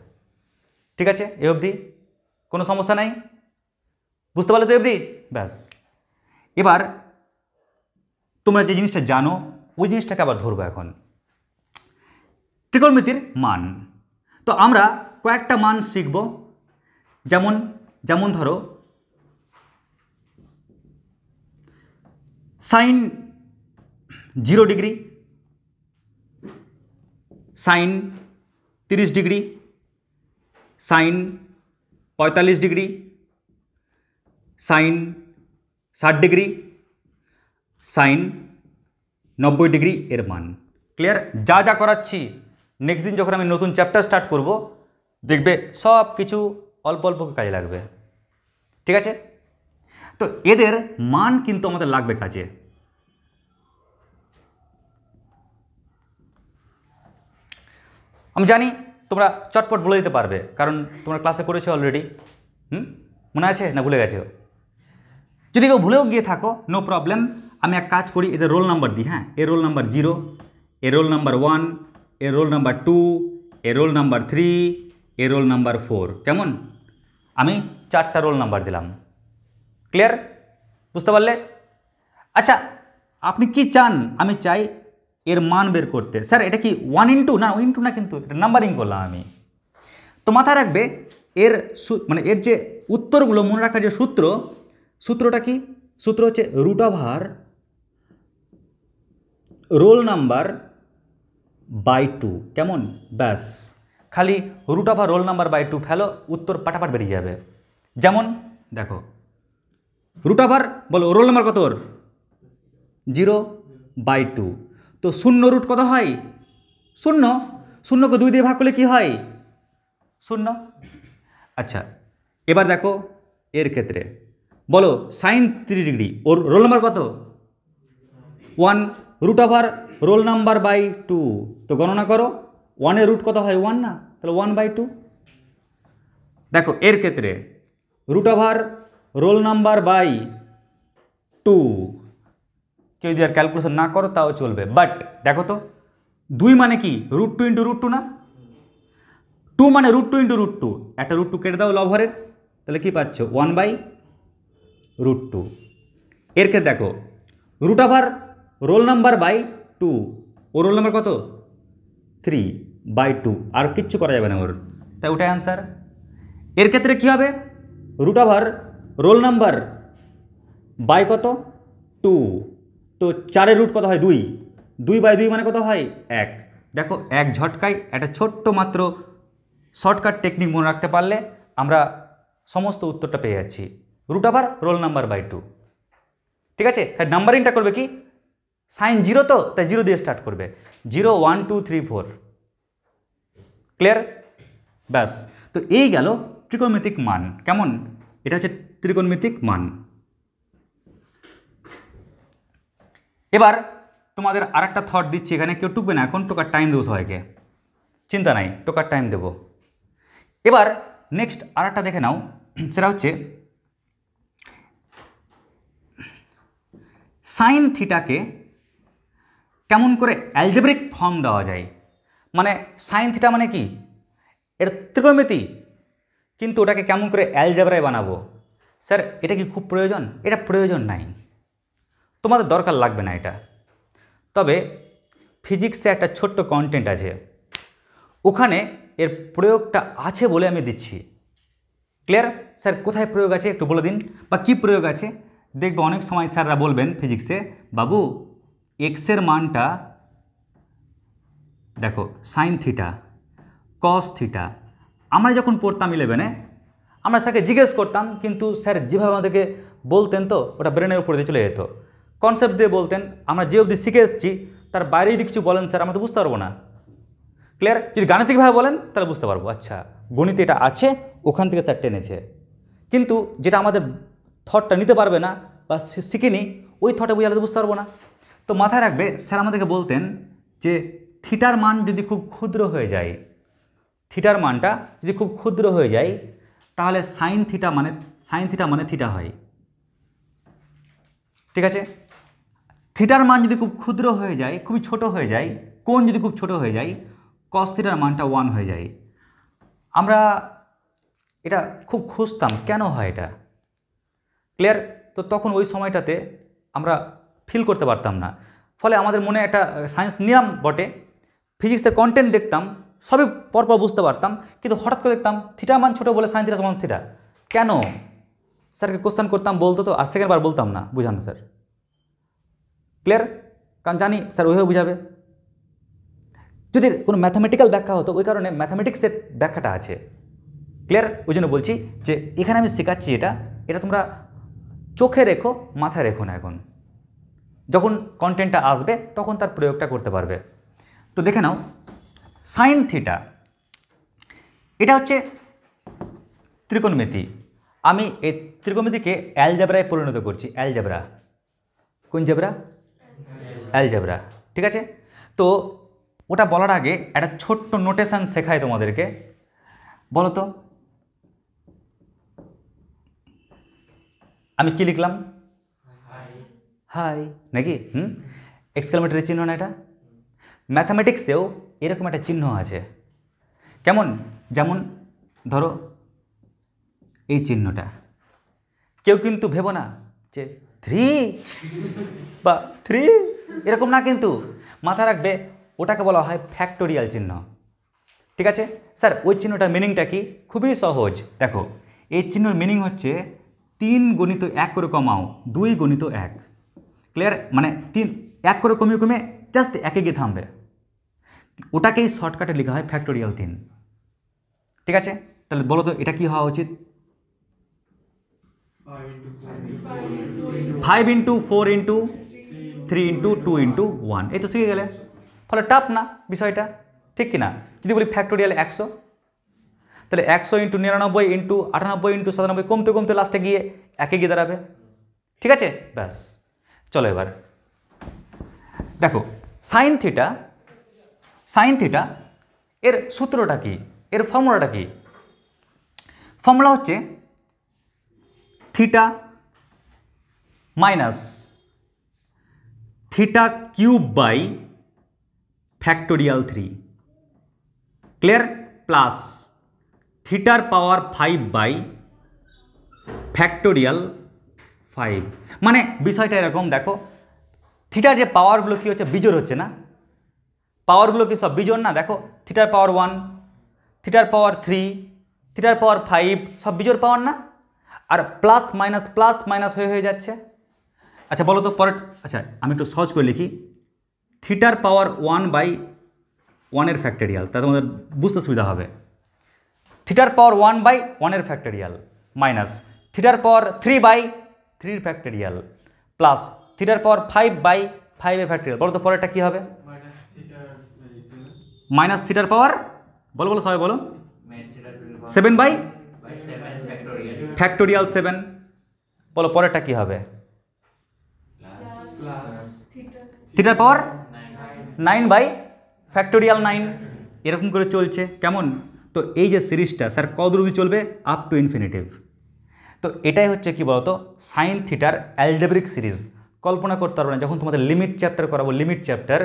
ঠিক আছে? এ অবধি কোনো সমস্যা নাই? বুঝতে পারলে তো অবধি? ব্যাস, এবার তোমরা যে জিনিসটা জানো ওই জিনিসটাকে আবার ধরবো এখন, ত্রিকোণমিতির মান। তো আমরা কয়েকটা মান শিখব, যেমন যেমন ধরো sine 0 degree, sine 30 degree, sine 45 degree, sine 60 degree, sine 90 degree এর মান। ক্লিয়ার? যা যা করাচ্ছি নেক্সট দিন যখন আমি নতুন চ্যাপ্টার স্টার্ট করব, দেখবে সব কিছু অল্প অল্প কাজে লাগবে। ঠিক আছে? তো এদের মান কিন্তু আমাদের লাগবে কাজে। আমি জানি তোমরা চটপট বলে দিতে পারবে, কারণ তোমরা ক্লাসে করেছো অলরেডি। মনে আছে না ভুলে গেছো? যদি কেউ ভুলেও গিয়ে থাকো নো প্রবলেম, আমি এক কাজ করি, এদের রোল নাম্বার দিই। হ্যাঁ, এর রোল নাম্বার 0, এর রোল নাম্বার 1, এর রোল নাম্বার 2, এর রোল নাম্বার 3, এর রোল নাম্বার 4। কেমন? আমি 4টা রোল নাম্বার দিলাম। ক্লিয়ার? বুঝতে পারলে? আচ্ছা, আপনি কি চান? আমি চাই এর মান বের করতে। স্যার এটা কি 1 ইন্টু? না, ইন্টু না, কিন্তু এটা নাম্বারিং করলাম আমি। তো মাথায় রাখবে এর মানে এর যে উত্তরগুলো মনে রাখার যে সূত্রটা কি? সূত্র হচ্ছে √, রোল নাম্বার বাই 2। কেমন? ব্যাস, খালি √, রোল নাম্বার বাই 2 ফেলো, উত্তর পাটাপাট বেরিয়ে যাবে। যেমন দেখো, √, বলো রোল নাম্বার কত ওর? 0/2। তো 0 কত হয়? 0। 0কে 2 দিয়ে ভাগ করলে কি হয়? 0। আচ্ছা, এবার দেখো এর ক্ষেত্রে বলো সাইন 30 ডিগ্রি, ওর রোল নাম্বার কত? 1, √, রোল নাম্বার বাই 2। তো গণনা করো, 1 এর রুট কত হয়? 1 না? তাহলে 1/2। দেখো এর ক্ষেত্রে √, রোল নাম্বার বাই 2, কেউ যদি আর ক্যালকুলেশন না করো তাও চলবে, বাট দেখো তো 2 মানে কি √2 ইন্টু √2 না, 2 মানে √2 ইন্টু √2, একটা √2 কেটে দাও লভরের, তাহলে কি পাচ্ছ 1/√2। এর ক্ষেত্রে দেখো root over roll number by 2, ও রোল নাম্বার কত 3/2, আর কিচ্ছু করা যাবে না ওর, তাই ওটাই অ্যান্সার। এর ক্ষেত্রে কী হবে root over roll number by কত 2, তো 4 রুট কত হয় 2, 2/2 মানে কত হয় 1। দেখো এক ঝটকায় একটা ছোট্ট মাত্র শর্টকাট টেকনিক মনে রাখতে পারলে আমরা সমস্ত উত্তরটা পেয়ে যাচ্ছি, root over roll number by 2। ঠিক আছে, নাম্বারিংটা করবে কি সাইন 0 তো, তাই 0 দিয়ে স্টার্ট করবে, 0 1 2 3 4, ক্লিয়ার? ব্যাস, তো এই গেল ত্রিকোণমিতিক মান। কেমন, এটা হচ্ছে ত্রিকোণমিতিক মান। এবার তোমাদের আরেকটা থট দিচ্ছি, এখানে কেউ টুকবে না, এখন টোকার টাইম দেবো সবাইকে, চিন্তা নাই, টোকার টাইম দেব। এবার নেক্সট আরেকটা দেখে নাও, সেটা হচ্ছে সাইন থিটাকে কেমন করে অ্যালজেব্রিক ফর্ম দেওয়া যায়। মানে সাইন থিটা মানে কি, এটা ত্রিকোণমিতি, কিন্তু ওটাকে কেমন করে অ্যালজেব্রায় বানাবো। স্যার এটা কি খুব প্রয়োজন? এটা প্রয়োজন নাই, তোমাদের দরকার লাগবে না এটা। তবে ফিজিক্সে একটা ছোট্ট কন্টেন্ট আছে, ওখানে এর প্রয়োগটা আছে বলে আমি দিচ্ছি। ক্লিয়ার? স্যার কোথায় প্রয়োগ আছে একটু বলে দিন, বা কি প্রয়োগ আছে? দেখবো অনেক সময় স্যাররা বলবেন ফিজিক্সে, বাবু এক্সের মানটা দেখো সাইন থিটা কস থিটা। আমরা যখন পড়তাম 11-এ আমরা স্যারকে জিজ্ঞেস করতাম, কিন্তু স্যার যেভাবে আমাদেরকে বলতেন তো ওটা ব্রেনের উপরে দিয়ে চলে যেত, কনসেপ্ট দিয়ে বলতেন, আমরা যে অবধি শিখে এসেছি তার বাইরে যদি কিছু বলেন স্যার আমরা তো বুঝতে পারবো না। ক্লিয়ার? যদি গাণিতিকভাবে বলেন তাহলে বুঝতে পারবো, আচ্ছা গণিতে এটা আছে, ওখান থেকে স্যার টেনেছে। কিন্তু যেটা আমাদের থটটা নিতে পারবে না বা শিখিনি, ওই থটে বুঝালে বুঝতে পারবো না। তো মাথায় রাখবে স্যার আমাদেরকে বলতেন যে থিটার মান যদি খুব ক্ষুদ্র হয়ে যায়, থিটার মানটা যদি খুব ক্ষুদ্র হয়ে যায় তাহলে সাইন থিটা মানে থিটা হয়। ঠিক আছে, থিটার মান যদি খুব ক্ষুদ্র হয়ে যায়, খুবই ছোট হয়ে যায়, কোণ যদি খুব ছোট হয়ে যায়, কস থিটার মানটা 1 হয়ে যায়। আমরা এটা খুব খুঁজতাম কেন হয় এটা। ক্লিয়ার? তো তখন ওই সময়টাতে আমরা ফিল করতে পারতাম না, ফলে আমাদের মনে একটা সায়েন্স নিলাম বটে, ফিজিক্সের কন্টেন্ট দেখতাম, সবই পরপর বুঝতে পারতাম, কিন্তু হঠাৎ করে দেখতাম থিটার মান ছোটো বলে সাইন থিটা সমান থিটা, কেন? স্যারকে কোশ্চেন করতাম, বলতো তো, আর সেকেন্ড বার বলতাম না, বুঝানো স্যার। ক্লিয়ার? কারণ জানি স্যার ওইভাবে বুঝাবে। যদি কোনো ম্যাথামেটিক্যাল ব্যাখ্যা হতো, ওই কারণে ম্যাথামেটিক্সের ব্যাখ্যাটা আছে। ক্লিয়ার? ওই জন্য বলছি যে এখানে আমি শেখাচ্ছি, এটা তোমরা চোখে রেখো, মাথায় রেখো না, এখন যখন কন্টেন্টটা আসবে তখন তার প্রয়োগটা করতে পারবে। তো দেখে নাও সাইন থিটা, এটা হচ্ছে ত্রিকোণমিতি। আমি এই ত্রিকোণমিতিকে অ্যালজেব্রায় পরিণত করছি। অ্যালজেব্রা, কোন জেব্রা? অ্যালজেব্রা। ঠিক আছে, তো ওটা বলার আগে একটা ছোট্ট নোটেশন শেখায় তোমাদেরকে। বলো তো আমি কি লিখলাম? হাই নাকি? এক্সক্লেমেটরি চিহ্ন না এটা? ম্যাথামেটিক্সেও এরকম একটা চিহ্ন আছে। কেমন? যেমন ধরো এই চিহ্নটা, কেউ কিন্তু ভেবো না যে 3 বা 3 এরকম না, কিন্তু মাথায় রাখবে ওটাকে বলা হয় ফ্যাক্টোরিয়াল চিহ্ন। ঠিক আছে স্যার, ওই চিহ্নটার মিনিংটা কি? খুবই সহজ। দেখো এই চিহ্নের মিনিং হচ্ছে 3 গুণিত 1 করে কমাও 2 গুণিত 1। ক্লিয়ার? মানে 3 1 করে কমিয়ে কমিয়ে জাস্ট 1-এ গিয়ে থামবে, ওটাকেই শর্টকাটে লেখা হয় ফ্যাক্টোরিয়াল 3। ঠিক আছে, তাহলে বলো তো এটা কি হওয়া উচিত? 5 ইন্টু 4 ইন্টু 3 ইন্টু 2 ইন্টু 1, এই তো শিখে গেলে। ফলে টাফ না বিষয়টা, ঠিক কিনা? যদি বলি ফ্যাক্টোরিয়াল 100, তাহলে 100 ইন্টু 99 ইন্টু 98 ইন্টু 97 কমতে কমতে লাস্টে গিয়ে 1-এ গিয়ে দাঁড়াবে। ঠিক আছে, ব্যাস। চলো এবার দেখো সাইন থিটা এর সূত্রটা কি, এর ফর্মুলাটা কি? ফর্মুলা হচ্ছে theta minus theta cube by factorial 3, clear, plus থিটার পাওয়ার 5 বাই ফ্যাক্টোরিয়াল 5। মানে বিষয়টা এরকম, দেখো থিটার যে পাওয়ারগুলো কী হচ্ছে, বিজোড় হচ্ছে না, পাওয়ারগুলো কি সব বিজোড় না, দেখো থিটার পাওয়ার 1, থিটার পাওয়ার 3, থিটার পাওয়ার 5 সব বিজোড় পাওয়ার না, আর প্লাস মাইনাস হয়ে যাচ্ছে। আচ্ছা বলো তো পরে, আচ্ছা আমি একটু সহজ করে লিখি, থিটার পাওয়ার 1 বাই 1 ফ্যাক্টোরিয়াল, তা তোমাদের বুঝতে সুবিধা হবে। থিটার পাওয়ার 1 বাই 1 ফ্যাক্টোরিয়াল মাইনাস থিটার পাওয়ার 3 বাই 3 ফ্যাক্টোরিয়াল প্লাস থিটার পাওয়ার 5 বাই 5 ফ্যাক্টোরিয়াল। বলো তো পরেরটা কী হবে? মাইনাস থিটার পাওয়ার, বলো বলো সবাই বলো, 7 বাই ফ্যাক্টোরিয়াল 7। বলো পরেরটা কী হবে? থিটার পাওয়ার 9 বাই ফ্যাক্টোরিয়াল 9। এরকম করে চলছে, কেমন? তো এই যে সিরিজটা স্যার কত অবধি চলবে? Up to infinitive. তো এটাই হচ্ছে কি বলতো সাইন থিটার অ্যালজেব্রিক সিরিজ। কল্পনা করতে পারবে না, যখন তোমাদের লিমিট চ্যাপ্টার করাবো, লিমিট চ্যাপ্টার,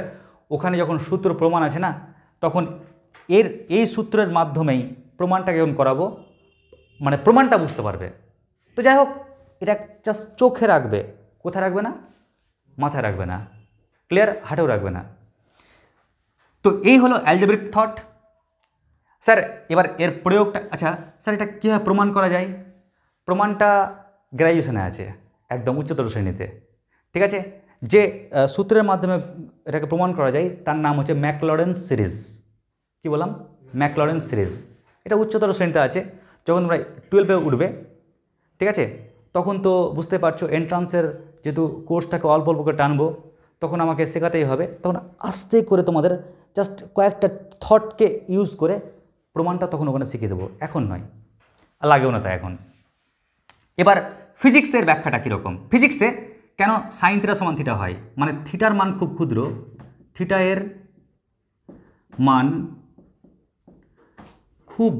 ওখানে যখন সূত্র প্রমাণ আছে না, তখন এই সূত্রের মাধ্যমেই প্রমাণটাকে যখন করাবো, মানে প্রমাণটা বুঝতে পারবে। তো যাই হোক, এটা জাস্ট চোখে রাখবে, কোথায় রাখবে না, মাথায় রাখবে না, ক্লিয়ার, হাটেও রাখবে না। তো এই হলো অ্যালজেব্রিক থট। স্যার এবার এর প্রয়োগটা, আচ্ছা স্যার এটা কীভাবে প্রমাণ করা যায়? প্রমাণটা গ্র্যাজুয়েশনে আছে, একদম উচ্চতর শ্রেণীতে, ঠিক আছে। যে সূত্রের মাধ্যমে এটাকে প্রমাণ করা যায় তার নাম হচ্ছে ম্যাকলরেন্স সিরিজ। কি বললাম? ম্যাকলরেন্স সিরিজ। এটা উচ্চতর শ্রেণীতে আছে, যখন তোমরা 12-এ উঠবে, ঠিক আছে, তখন তো বুঝতে পারছো এন্ট্রান্সের যেহেতু কোর্সটাকে অল্প অল্প করে টানবো, তখন আমাকে শেখাতেই হবে। তখন আস্তে করে তোমাদের জাস্ট কয়েকটা থটকে ইউজ করে প্রমাণটা তখন ওখানে শিখিয়ে দেবো, এখন নয়, লাগেও না তাই এখন। এবার ফিজিক্সের ব্যাখ্যাটা কীরকম? ফিজিক্সে কেন সাইন থিটা সমান থিটা হয়, মানে থিটার মান খুব ক্ষুদ্র, থিটা এর মান খুব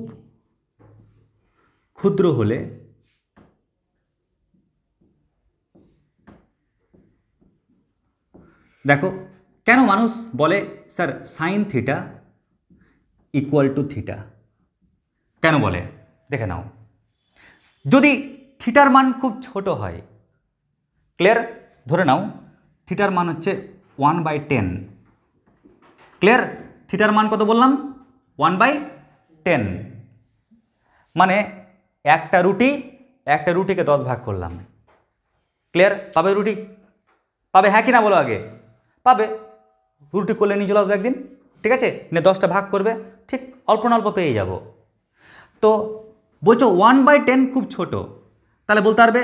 ক্ষুদ্র হলে দেখো কেন মানুষ বলে sir sign theta equal two theta, কেন বলে দেখে নাও। যদি থিটার মান খুব ছোট হয়, ক্লিয়ার, ধরে নাও থিটার মান হচ্ছে 1/10, ক্লিয়ার, থিটার মান কত বললাম? 1/10, মানে একটা রুটিকে 10 ভাগ করলাম, ক্লিয়ার, পাবে রুটি? পাবে হ্যাঁ কি না বলো আগে? পাবে, রুটি করলে নিয়ে চলে আসবে একদিন, ঠিক আছে, নিয়ে 10টা ভাগ করবে, ঠিক অল্প না অল্প পেয়ে যাব। তো বলছো 1/10 খুব ছোট, তাহলে বলতে পারবে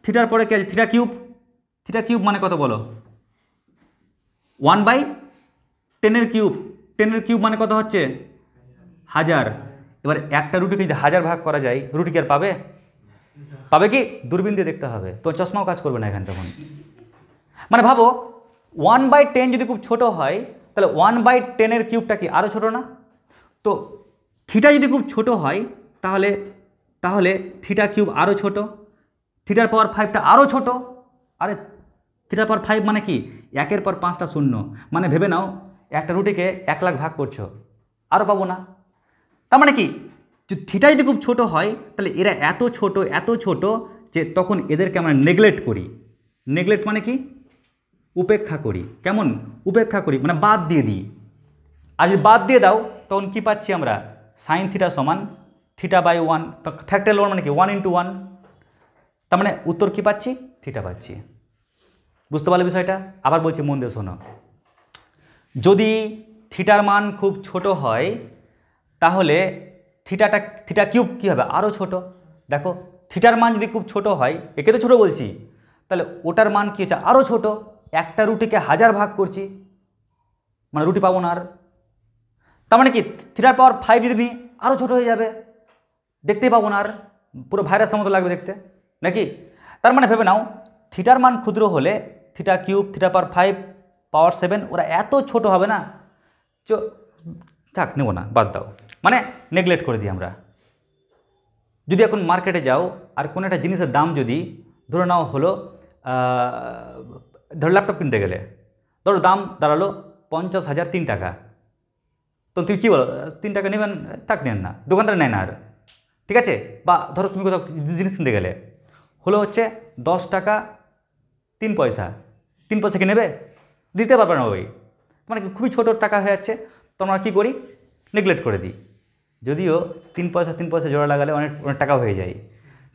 থিটার পরে কি আছে? Theta cube. থিটা কিউব মানে কত বলো? 1/10 কিউব। 10 কিউব মানে কত হচ্ছে? 1000। এবার একটা রুটিকে যদি 1000 ভাগ করা যায়, রুটি কি আর পাবে? পাবে কি? দূরবীন দিয়ে দেখতে হবে, তো চশমাও কাজ করবে না এখানে তখন। মানে ভাবো 1/10 যদি খুব ছোট হয়, তাহলে 1/10 কিউবটা কি আরও ছোট না? তো থিটা যদি খুব ছোট হয়, তাহলে থিটা কিউব আরও ছোট, থিটার পাওয়ার 5টা আরও ছোট। আরে থিটার পাওয়ার 5 মানে কি? 1-এর পর 5টা শূন্য, মানে ভেবে নাও একটা রুটিকে 1 লাখ ভাগ করছো, আরও পাবো না। তার মানে কি, থিটা যদি খুব ছোট হয়, তাহলে এরা এত ছোট যে তখন এদেরকে আমরা নেগলেক্ট করি। নেগলেক্ট মানে কি? উপেক্ষা করি। কেমন উপেক্ষা করি? মানে বাদ দিয়ে দিই। আর যদি বাদ দিয়ে দাও, তখন কি পাচ্ছি আমরা? সাইন থিটা সমান θ/1, ফ্যাক্টরিয়াল 1 মানে কি 1 × 1, তার মানে উত্তর কি পাচ্ছি? থিটা পাচ্ছি। বুঝতে পারলে বিষয়টা? আবার বলছি, মন দিয়ে শোনো। যদি থিটার মান খুব ছোট হয়, তাহলে থিটা কিউব কী হবে? আরও ছোট। দেখো থিটার মান যদি খুব ছোট হয়, একে তো ছোটো বলছি, তাহলে ওটার মান কী হচ্ছে? আরও ছোট। একটা রুটিকে 1000 ভাগ করছি, মানে রুটি পাবো না আর। তার মানে কি থিটার পাওয়ার 5 যদি নিই, আরও ছোট হয়ে যাবে, দেখতেই পাবো না আর, পুরো ভাইরাসের মতো লাগবে দেখতে, নাকি? তার মানে ভেবে নাও থিটার মান ক্ষুদ্র হলে থিটা কিউব, থিটা পাওয়ার 5, পাওয়ার 7 ওরা এত ছোট হবে না। থাক, নেব না, বাদ দাও, মানে নেগলেক্ট করে দিই আমরা। যদি এখন মার্কেটে যাও আর কোনো একটা জিনিসের দাম যদি ধরে নাও হলো, ধরো ল্যাপটপ কিনতে গেলে ধরো দাম দাঁড়ালো 50,000 3 টাকা, তো তুমি কী বলো 3 টাকা নেবেন, থাক নেন না, দোকানদার নেয় না আর, ঠিক আছে। বা ধরো তুমি কোথাও জিনিস কিনতে গেলে হলো হচ্ছে 10 টাকা 3 পয়সা, 3 পয়সা কি নেবে, দিতে পারবে না ওই, মানে খুবই ছোটো টাকা হয়ে যাচ্ছে, তো আমরা কী করি, নেগলেক্ট করে দিই। যদিও 3 পয়সা 3 পয়সা জোড়া লাগালে অনেক অনেক টাকা হয়ে যায়,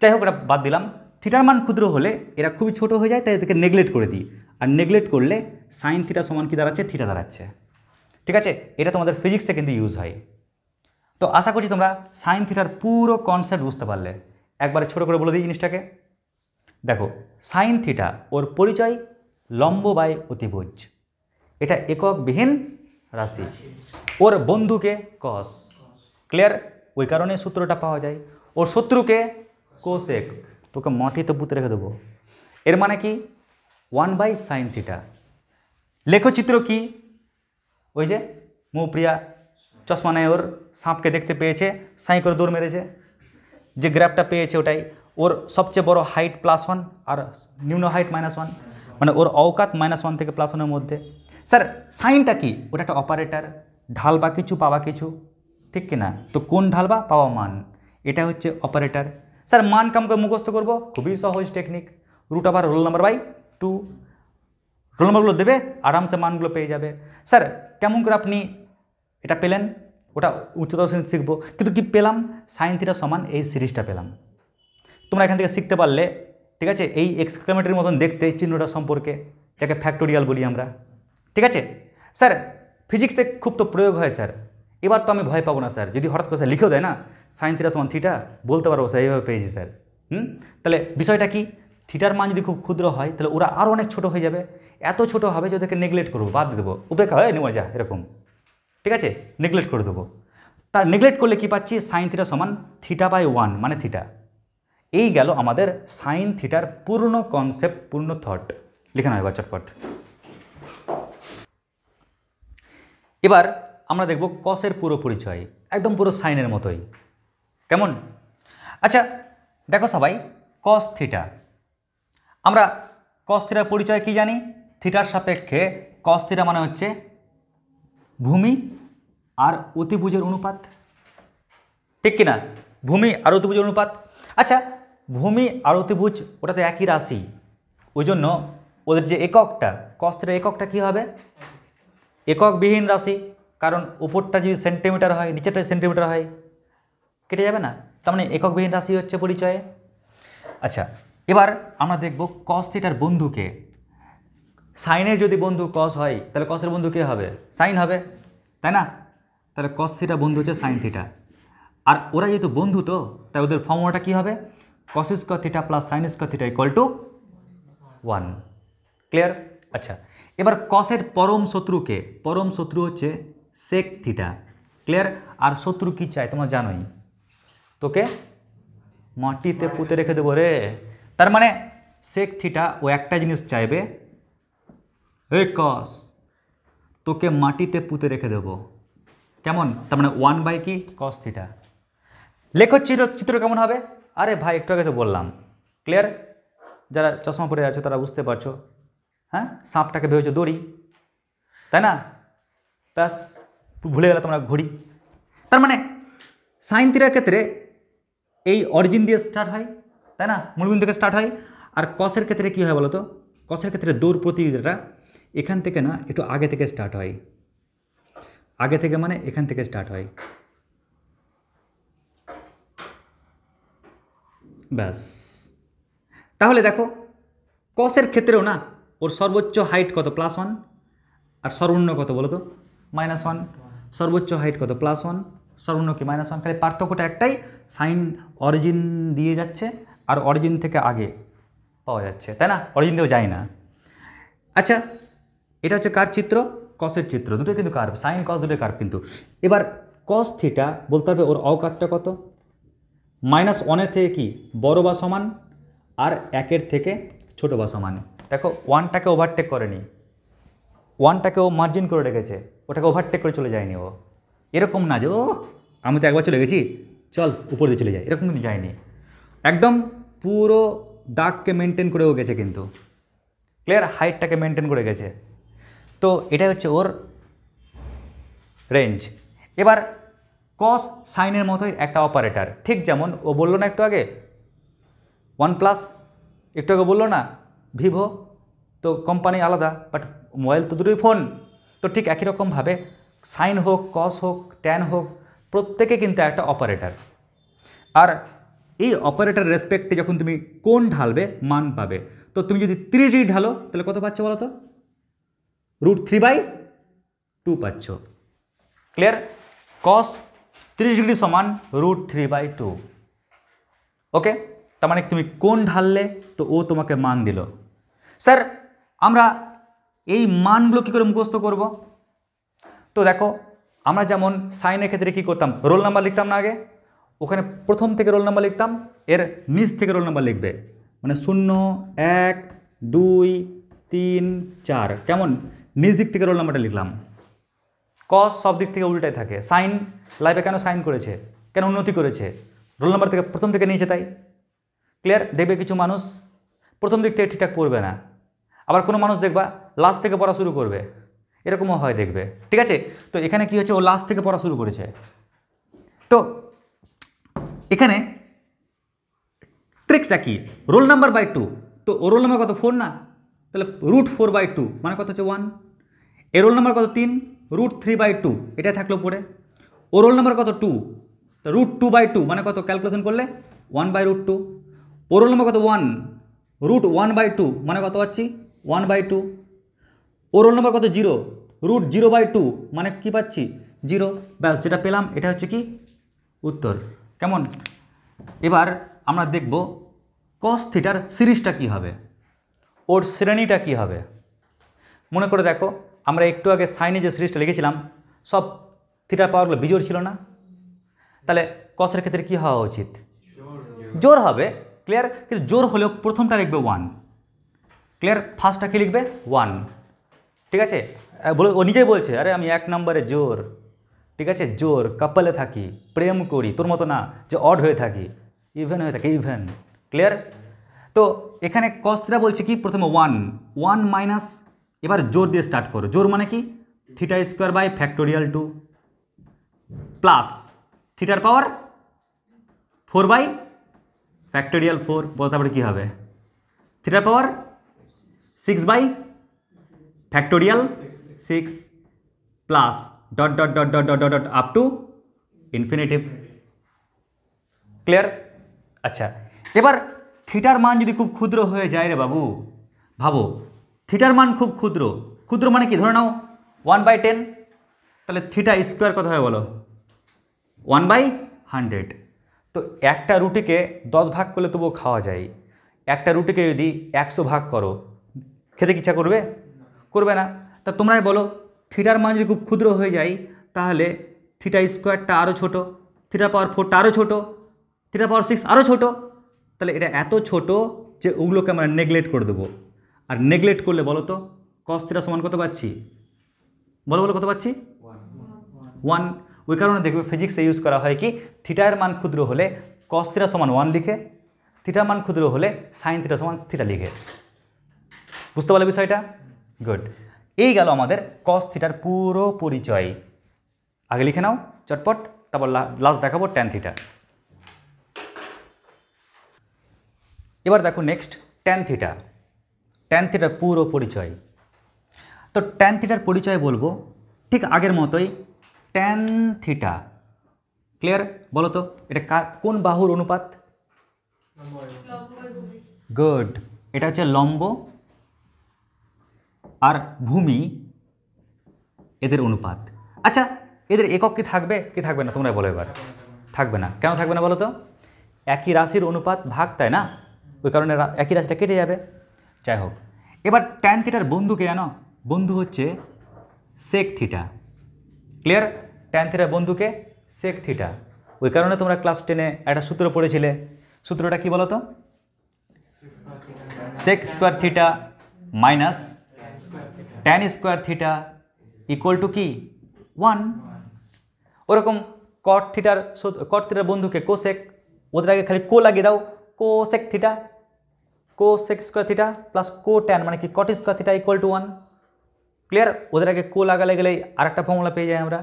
যাই হোক এটা বাদ দিলাম। থিটার মান ক্ষুদ্র হলে এরা খুবই ছোট হয়ে যায়, তাই এদেরকে নেগলেক্ট করে দিই, আর নেগলেক্ট করলে সাইন থিটা সমান কী দাঁড়াচ্ছে, থিটা দাঁড়াচ্ছে, ঠিক আছে। এটা তোমাদের ফিজিক্সে কিন্তু ইউজ হয়। তো আশা করছি তোমরা সাইন থিটার পুরো কনসেপ্ট বুঝতে পারলে। একবারে ছোট করে বলে দিই জিনিসটাকে। দেখো সাইন থিটা ওর পরিচয় লম্ব বাই অতিভুজ, এটা এককবিহীন রাশি, ওর বন্ধুকে কস, ক্লিয়ার, ওই কারণে সূত্রটা পাওয়া যায়। ওর শত্রুকে কোসেক, তোকে মাটিতে পুঁতে রেখে দেবো, এর মানে কি 1/sin থিটা। লেখচিত্র কি, ওই যে মৌপ্রিয়া চশমা নেয় ওর, সাপকে দেখতে পেয়েছে, সাই করে দৌড় মেরেছে, যে গ্রাফটা পেয়েছে ওটাই, ওর সবচেয়ে বড় হাইট +1 আর নিম্ন হাইট -1, মানে ওর অওকাত -1 থেকে +1-এর মধ্যে। স্যার সাইনটা কি, ওটা একটা অপারেটর, ঢাল বা কিছু পাওয়া কিছু, ঠিক কিনা, তো কোন ঢাল বা পাওয়া মান, এটা হচ্ছে অপারেটর। স্যার মান কামকে মুখস্থ করব, খুবই সহজ টেকনিক, √√2, রোল নম্বরগুলো দেবে, আরামসে মানগুলো পেয়ে যাবে। স্যার কেমন করে আপনি এটা পেলেন, ওটা উচ্চতর শ্রেণী শিখবো, কিন্তু কি পেলাম, সাইন থিটা সমান এই সিরিজটা পেলাম। তোমরা এখান থেকে শিখতে পারলে, ঠিক আছে, এই এক্সক্লামেটরির মতন দেখতে চিহ্নটা সম্পর্কে, যাকে ফ্যাক্টোরিয়াল বলি আমরা, ঠিক আছে। স্যার ফিজিক্সে খুব তো প্রয়োগ হয় স্যার, এবার তো আমি ভয় পাবো না স্যার, যদি হঠাৎ করে স্যার লিখেও দেয় না সাইন থিটা সমান থিটা, বলতে পারবো স্যার এইভাবে পেয়েছি স্যার। তাহলে বিষয়টা কি, থিটার মান যদি খুব ক্ষুদ্র হয় তাহলে ওরা আরও অনেক ছোট হয়ে যাবে, এত ছোট হবে যে ওদেরকে নেগলেক্ট করবো, বাদ দিয়ে দেবো, উপেক্ষা হয় নেওয়া যা এরকম, ঠিক আছে, নেগলেক্ট করে দেবো। তার নেগলেক্ট করলে কি পাচ্ছি, সাইন থিটা সমান θ/1 মানে থিটা। এই গেল আমাদের সাইন থিটার পূর্ণ কনসেপ্ট, পূর্ণ থট, লিখে নাও এবার চটপট। এবার আমরা দেখব কসের পুরো পরিচয়, একদম পুরো সাইনের মতোই, কেমন। আচ্ছা দেখো সবাই, কস থিটা, আমরা কস থিটার পরিচয় কি জানি, থিটার সাপেক্ষে কস থিটা মানে হচ্ছে ভূমি আর অতিভুজের অনুপাত, ঠিক কিনা, ভূমি আর অতিভুজের অনুপাত। আচ্ছা ভূমি আর অতিভুজ ওটা তো একই রাশি, ওই জন্য ওদের যে এককটা, কস থিটা এককটা কী হবে, এককবিহীন রাশি, কারণ উপরটা যদি সেন্টিমিটার হয় নিচেরটা সেন্টিমিটার হয়, কেটে যাবে না, তার মানে এককবিহীন রাশি হচ্ছে পরিচয়ে। আচ্ছা এবার আমরা দেখব কস থিটার বন্ধুকে, সাইনের যদি বন্ধু কস হয় তাহলে কসের বন্ধু কে হবে, সাইন হবে, তাই না, তাহলে কস থিটা বন্ধু হচ্ছে সাইন থিটা, আর ওরা যেহেতু বন্ধু তো তাই ওদের ফর্মুলাটা কী হবে, কস square theta plus sine square theta = 1, clear. আচ্ছা এবার কসের পরম শত্রুকে, পরম শত্রু হচ্ছে সেক থিটা, ক্লিয়ার। আর শত্রু কী চায় তোমরা জানোই, তোকে মাটিতে পুঁতে রেখে দেবো রে, তার মানে সেক থিটা ও একটা জিনিস চাইবে, এই কস তোকে মাটিতে পুঁতে রেখে দেবো, কেমন, তার মানে 1 কি কস থিটা। লেখো চিত্র কেমন হবে, আরে ভাই একটু আগে তো বললাম, ক্লিয়ার, যারা চশমা পরে আছো তারা বুঝতে পারছো, হ্যাঁ সাপটাকে ভেবেছো দড়ি, তাই না, ব্যাস ভুলে গেলে তোমরা ঘড়ি। তার মানে সাইন থিটার ক্ষেত্রে এই অরিজিন দিয়ে স্টার্ট হয়, তাই না, মূলবিন্দু থেকে স্টার্ট হয়, আর কসের ক্ষেত্রে কী হয় বলো তো, কসের ক্ষেত্রে দৌড় প্রতিযোগিতাটা এখান থেকে না একটু আগে থেকে স্টার্ট হয়, আগে থেকে মানে এখান থেকে স্টার্ট হয়, ব্যাস। তাহলে দেখো কসের ক্ষেত্রেও না ওর সর্বোচ্চ হাইট কত, +1, আর সর্বনিম্ন কত বলো তো, -1, সর্বোচ্চ হাইট কত, +1, সর্বনিম্ন কি -1, খালি পার্থক্যটা একটাই, সাইন অরিজিন দিয়ে যাচ্ছে আর অরিজিন থেকে আগে পাওয়া যাচ্ছে, তাই না, অরিজিন দিয়েও যায় না। আচ্ছা এটা হচ্ছে কার চিত্র, কসের চিত্র, দুটো কিন্তু কার্ভ, সাইন কস দুটো কার্ভ কিন্তু। এবার কস থিটা বলতে হবে ওর অকারটা কত, -1 থেকে কি বড় বা সমান, আর 1 থেকে ছোট বা সমান। দেখো 1টাকে ওভারটেক করেনি, 1টাকে ও মার্জিন করে রেখেছে, ওটাকে ওভারটেক করে চলে যায়নি ও, এরকম না যে ও আমি তো একবার চলে গেছি চল উপর দিয়ে চলে যাই, এরকম কিন্তু যায়নি, একদম পুরো দাগকে মেনটেন করে ও গেছে কিন্তু, ক্লিয়ার, হাইটটাকে মেনটেন করে গেছে। তো তো এটা হচ্ছে ওর রেঞ্জ। এবার কস সাইনের মতোই একটা অপারেটর, ঠিক যেমন ও বললো না একটু আগে OnePlus, একটু আগে বললো না ভিভো, তো কোম্পানি আলাদা বাট মোবাইল তো দুটোই ফোন। তো ঠিক একই রকমভাবে সাইন হোক, কস হোক, ট্যান হোক, প্রত্যেকে কিন্তু একটা অপারেটর। আর এই অপারেটর রেসপেক্টে যখন তুমি কোণ ঢালবে মান পাবে। তো তুমি যদি 30 ডিগ্রি ঢালো তাহলে কত পাচ্ছ বলো তো? √3/2 পাচ্ছ। ক্লিয়ার? কস 30 ডিগ্রি সমান √3/2। ওকে, তার মানে তুমি কোণ ঢাললে তো ও তোমাকে মান দিল। স্যার আমরা এই মানগুলো কী করে মুখস্থ করব? তো দেখো, আমরা যেমন সাইনের ক্ষেত্রে কী করতাম, রোল নাম্বার লিখতাম না আগে, ওখানে প্রথম থেকে রোল নাম্বার লিখতাম, এর নিচ থেকে রোল নাম্বার লিখবে, মানে 0, 1, 2, 3, 4, কেমন নিচ দিক থেকে রোল নাম্বারটা লিখলাম। কস সব দিক থেকে উল্টাই থাকে। সাইন লাইফে কেন সাইন করেছে, কেন উন্নতি করেছে, রোল নাম্বার থেকে প্রথম থেকে নিয়েছে তাই। ক্লিয়ার? দেখবে কিছু মানুষ প্রথম দিক থেকে ঠিকঠাক পড়বে না, আবার কোনো মানুষ দেখবা লাস্ট থেকে পড়া শুরু করবে, এরকমও হয় দেখবে। ঠিক আছে, তো এখানে কি হচ্ছে, ও লাস্ট থেকে পড়া শুরু করেছে। তো এখানে ট্রিক্সটা কি, রোল নাম্বার বাই 2, তো ও রোল নাম্বার কত 4 না, তাহলে √4/2 মানে কত হচ্ছে 1। এর রোল নাম্বার কত 3, √3/2 এটা থাকলো পড়ে। ও রোল নাম্বার কত 2, তো √2/2 মানে কত, ক্যালকুলেশন করলে 1/√2। ও রোল নাম্বার কত 1, √1/2 মানে কত পাচ্ছি 1/2। ও রোল নাম্বার কত 0, √0/2 মানে কি পাচ্ছি 0। ব্যাস, যেটা পেলাম এটা হচ্ছে কি উত্তর। কেমন? এবার আমরা দেখব কস থিটার সিরিজটা কী হবে, ওর শ্রেণীটা কী হবে। মনে করে দেখো, আমরা একটু আগে সাইনে যে সিরিজটা লিখেছিলাম সব থিটার পাওয়ারগুলো বিজোড় ছিল না, তাহলে কসের ক্ষেত্রে কী হওয়া উচিত, জোর হবে। ক্লিয়ার? কিন্তু জোর হলেও প্রথমটা লিখবে 1। ক্লিয়ার? ফার্স্টটা কী লিখবে 1। ঠিক আছে, ও নিজেই বলছে আরে আমি 1 নম্বরে জোর। ঠিক আছে, জোর কাপলে থাকি, প্রেম করি, তোর মতো না যে অড হয়ে থাকি, ইভেন হয়ে থাকে, ইভেন। ক্লিয়ার? তো এখানে কস থিটা বলছে কি, প্রথমে 1 মাইনাস, এবার জোর দিয়ে স্টার্ট করো। জোর মানে কি, θ²/2 প্লাস থিটার পাওয়ার 4/4, বলতে তারপরে কী হবে, থিটার পাওয়ার 6/6 plus dot dot dot dot dot dot up to infinitive. Clear? আচ্ছা, এবার থিটার মান যদি খুব ক্ষুদ্র হয়ে যায় রে বাবু, ভাবো থিটার মান খুব ক্ষুদ্র, ক্ষুদ্র মানে কি, ধরে নাও 1/10, তাহলে θ² কত হয় বলো, 1/100। তো একটা রুটিকে 10 ভাগ করলে তবুও খাওয়া যায়, একটা রুটিকে যদি 100 ভাগ করো খেতে কি ইচ্ছা করবে, করবে না। তা তোমরাই বলো, থিটার মান যদি খুব ক্ষুদ্র হয়ে যায় তাহলে θ²টা আরও ছোটো, থিটার পাওয়ার 4টা আরও ছোটো, থিটার পাওয়ার 6 আরও ছোটো, তাহলে এটা এত ছোট যে ওগুলোকে আমরা নেগলেক্ট করে দেবো। আর নেগলেক্ট করলে বলো তো কস থিটা সমান কত পাচ্ছি, বলো বলো কত পাচ্ছি, 1। ওই কারণে দেখবে ফিজিক্সে ইউজ করা হয় কি, থিটার মান ক্ষুদ্র হলে কস থিটা সমান 1 লিখে, থিটার মান ক্ষুদ্র হলে সাইন থিটা সমান থিটা লিখে। বুঝতে পারলে বিষয়টা? গুড। এই গেল আমাদের কস থিটার পুরো পরিচয়। আগে লিখে নাও চটপট, তারপর লাস্ট দেখাবো ট্যান থিটা। এবার দেখো নেক্সট ট্যান থিটা। ট্যান থিটার পুরো পরিচয়। তো ট্যান থিটার পরিচয় বলবো ঠিক আগের মতোই, ট্যান থিটা। ক্লিয়ার? বলো তো এটা কোন বাহুর অনুপাত? গুড, এটা হচ্ছে লম্ব আর ভূমি এদের অনুপাত। আচ্ছা, এদের একক কি থাকবে কি থাকবে না, তোমরা বলো এবার। থাকবে না, কেন থাকবে না বলো তো, একই রাশির অনুপাত ভাগ, তাই না, ওই কারণে একই রাশিটা কেটে যাবে। যাই হোক, এবার ট্যান থিটার বন্ধুকে জানো, বন্ধু হচ্ছে সেক থিটা। ক্লিয়ার? ট্যান থিটার বন্ধুকে সেক থিটা। ওই কারণে তোমরা ক্লাস 10-এ একটা সূত্র পড়েছিলে, সূত্রটা কি বলো তো, sec² theta minus tan² theta equal to কি 1। ওরকম কট থিটার বন্ধুকে কোসেক, ওদের আগে খালি কো লাগিয়ে দাও, কোসেক থিটা, কোসেক² থিটা প্লাস কো ট্যান মানে কি cot² theta equal to 1। Clear? ওদের আগে কো লাগালে গেলেই আর একটা ফর্মুলা পেয়ে যাই আমরা।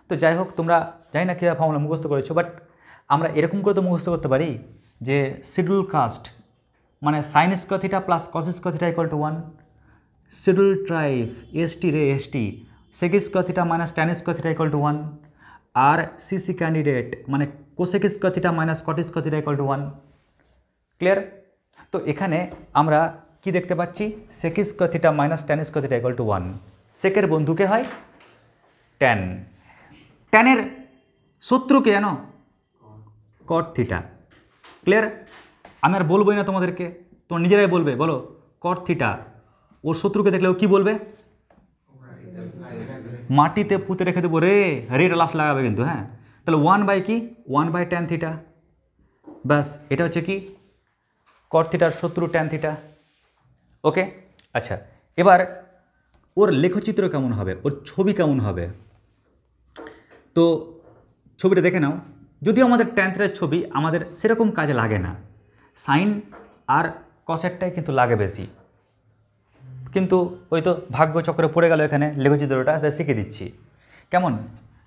তো যাই হোক, তোমরা জানি না কীভাবে ফর্মুলা মুখস্থ করেছো, বাট আমরা এরকম করে তো মুখস্থ করতে পারি যে শিডিউল কাস্ট মানে sine square theta plus cos square theta equal to 1, schedule tribe ST রে ST sec square theta minus tan square theta equal to 1, আর সিসি ক্যান্ডিডেট মানে cosec square theta minus cot square theta equal to 1। Clear? তো এখানে আমরা কি দেখতে পাচ্ছি, sec square theta minus tan square theta equal to 1। সেকের বন্ধুকে হয় ট্যান, ট্যানের শত্রুকে জানো কট থিটা। ক্লিয়ার? আমি আর বলবোই না তোমাদেরকে, তোমরা নিজেরাই বলবে, বলো কট থিটা। ওর শত্রুকে দেখলে ও কী বলবে? মাটিতে পুঁতে রেখে দেবো রে, রেটা লাস্ট লাগাবে কিন্তু। হ্যাঁ, তাহলে 1 বাই কি 1 বাই ট্যান থিটা, ব্যাস এটা হচ্ছে কি কট থিটার শত্রু ট্যান থিটা। ওকে, আচ্ছা এবার ওর লেখচিত্র কেমন হবে, ওর ছবি কেমন হবে, তো ছবিটা দেখে নাও। যদিও আমাদের ট্যান থিটার ছবি আমাদের সেরকম কাজে লাগে না, সাইন আর কসেরটাই কিন্তু লাগে বেশি, কিন্তু ওই তো ভাগ্যচক্রে পড়ে গেল এখানে লেখচিত্রটা, তাই শিখে দিচ্ছি কেমন।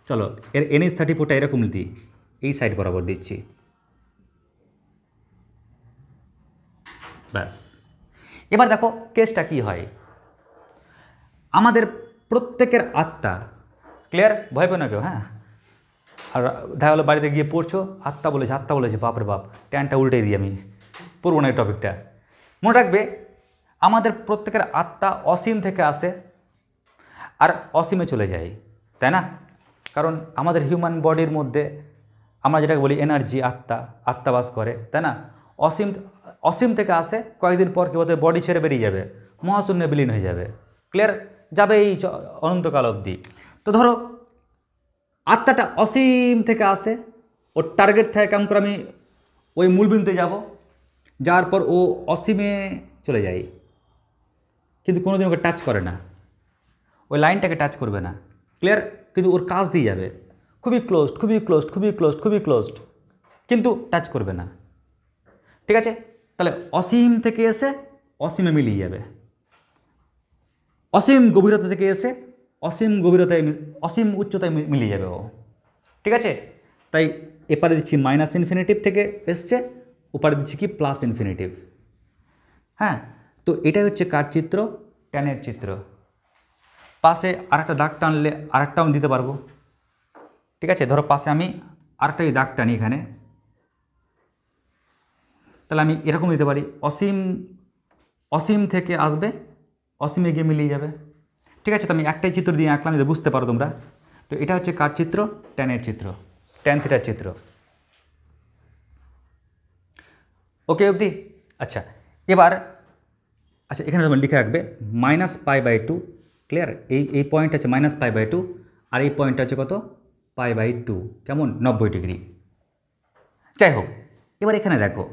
চলো এর NH34টা এরকম দিই, এই সাইড বরাবর দিচ্ছি, ব্যাস। এবার দেখো কেসটা কি হয়, আমাদের প্রত্যেকের আত্মা, ক্লিয়ার? ভয় পেও না কেউ। হ্যাঁ, আর দেখা হলো বাড়িতে গিয়ে পড়ছো, আত্মা বলেছে, বাপরে বাপ, ট্যানটা উল্টে দিই আমি, পড়বো না এই টপিকটা। মনে রাখবে আমাদের প্রত্যেকের আত্মা অসীম থেকে আসে আর অসীমে চলে যায়, তাই না? কারণ আমাদের হিউম্যান বডির মধ্যে আমরা যেটাকে বলি এনার্জি, আত্মা বাস করে, তাই না? অসীম থেকে আসে, কয়েকদিন পর কি বলতে বডি ছেড়ে বেরিয়ে যাবে, মহাশূন্যে বিলীন হয়ে যাবে। ক্লিয়ার? যাবে এই অনন্তকাল অবধি। তো ধরো আত্মাটা অসীম থেকে আসে, ওর টার্গেট থাকে কেমন করে আমি ওই মূলবিন্দুতে যাব, যাওয়ার পর ও অসীমে চলে যায়, কিন্তু কোনোদিন ওকে টাচ করে না, ওই লাইনটাকে টাচ করবে না। ক্লিয়ার? কিন্তু ওর কাজ দিয়ে যাবে, খুবই ক্লোজড, কিন্তু টাচ করবে না। ঠিক আছে? তাহলে অসীম থেকে এসে অসীমে মিলিয়ে যাবে, অসীম গভীরতা থেকে এসে অসীম উচ্চতায় মিলিয়ে যাবে ও। ঠিক আছে? তাই এপারে দিচ্ছি মাইনাস ইনফিনিটিভ থেকে এসছে, ওপারে দিচ্ছি কি প্লাস ইনফিনিটিভ। হ্যাঁ, তো এটাই হচ্ছে কার চিত্র? ট্যানের চিত্র। পাশে আরেকটা দাগ টানলে আরেকটাও দিতে পারবো। ঠিক আছে? ধরো পাশে আমি আরেকটা দাগ টানি এখানে, তাহলে আমি এরকম দিতে পারি, অসীম থেকে আসবে, অসীমে গিয়ে মিলিয়ে যাবে। ঠিক আছে? তো আমি একটাই চিত্র দিয়ে আঁকলাম, যদি বুঝতে পারো তোমরা। তো এটা হচ্ছে কার চিত্র? ট্যানের চিত্র, ট্যান থিটার চিত্র। ওকে অবধি? আচ্ছা এবার এখানে তোমরা লিখে রাখবে -π/2। ক্লিয়ার? এই পয়েন্টটা হচ্ছে -π/2, আর এই পয়েন্টটা হচ্ছে কত? π/2। কেমন? 90 ডিগ্রি। যাই হোক, এবার এখানে দেখো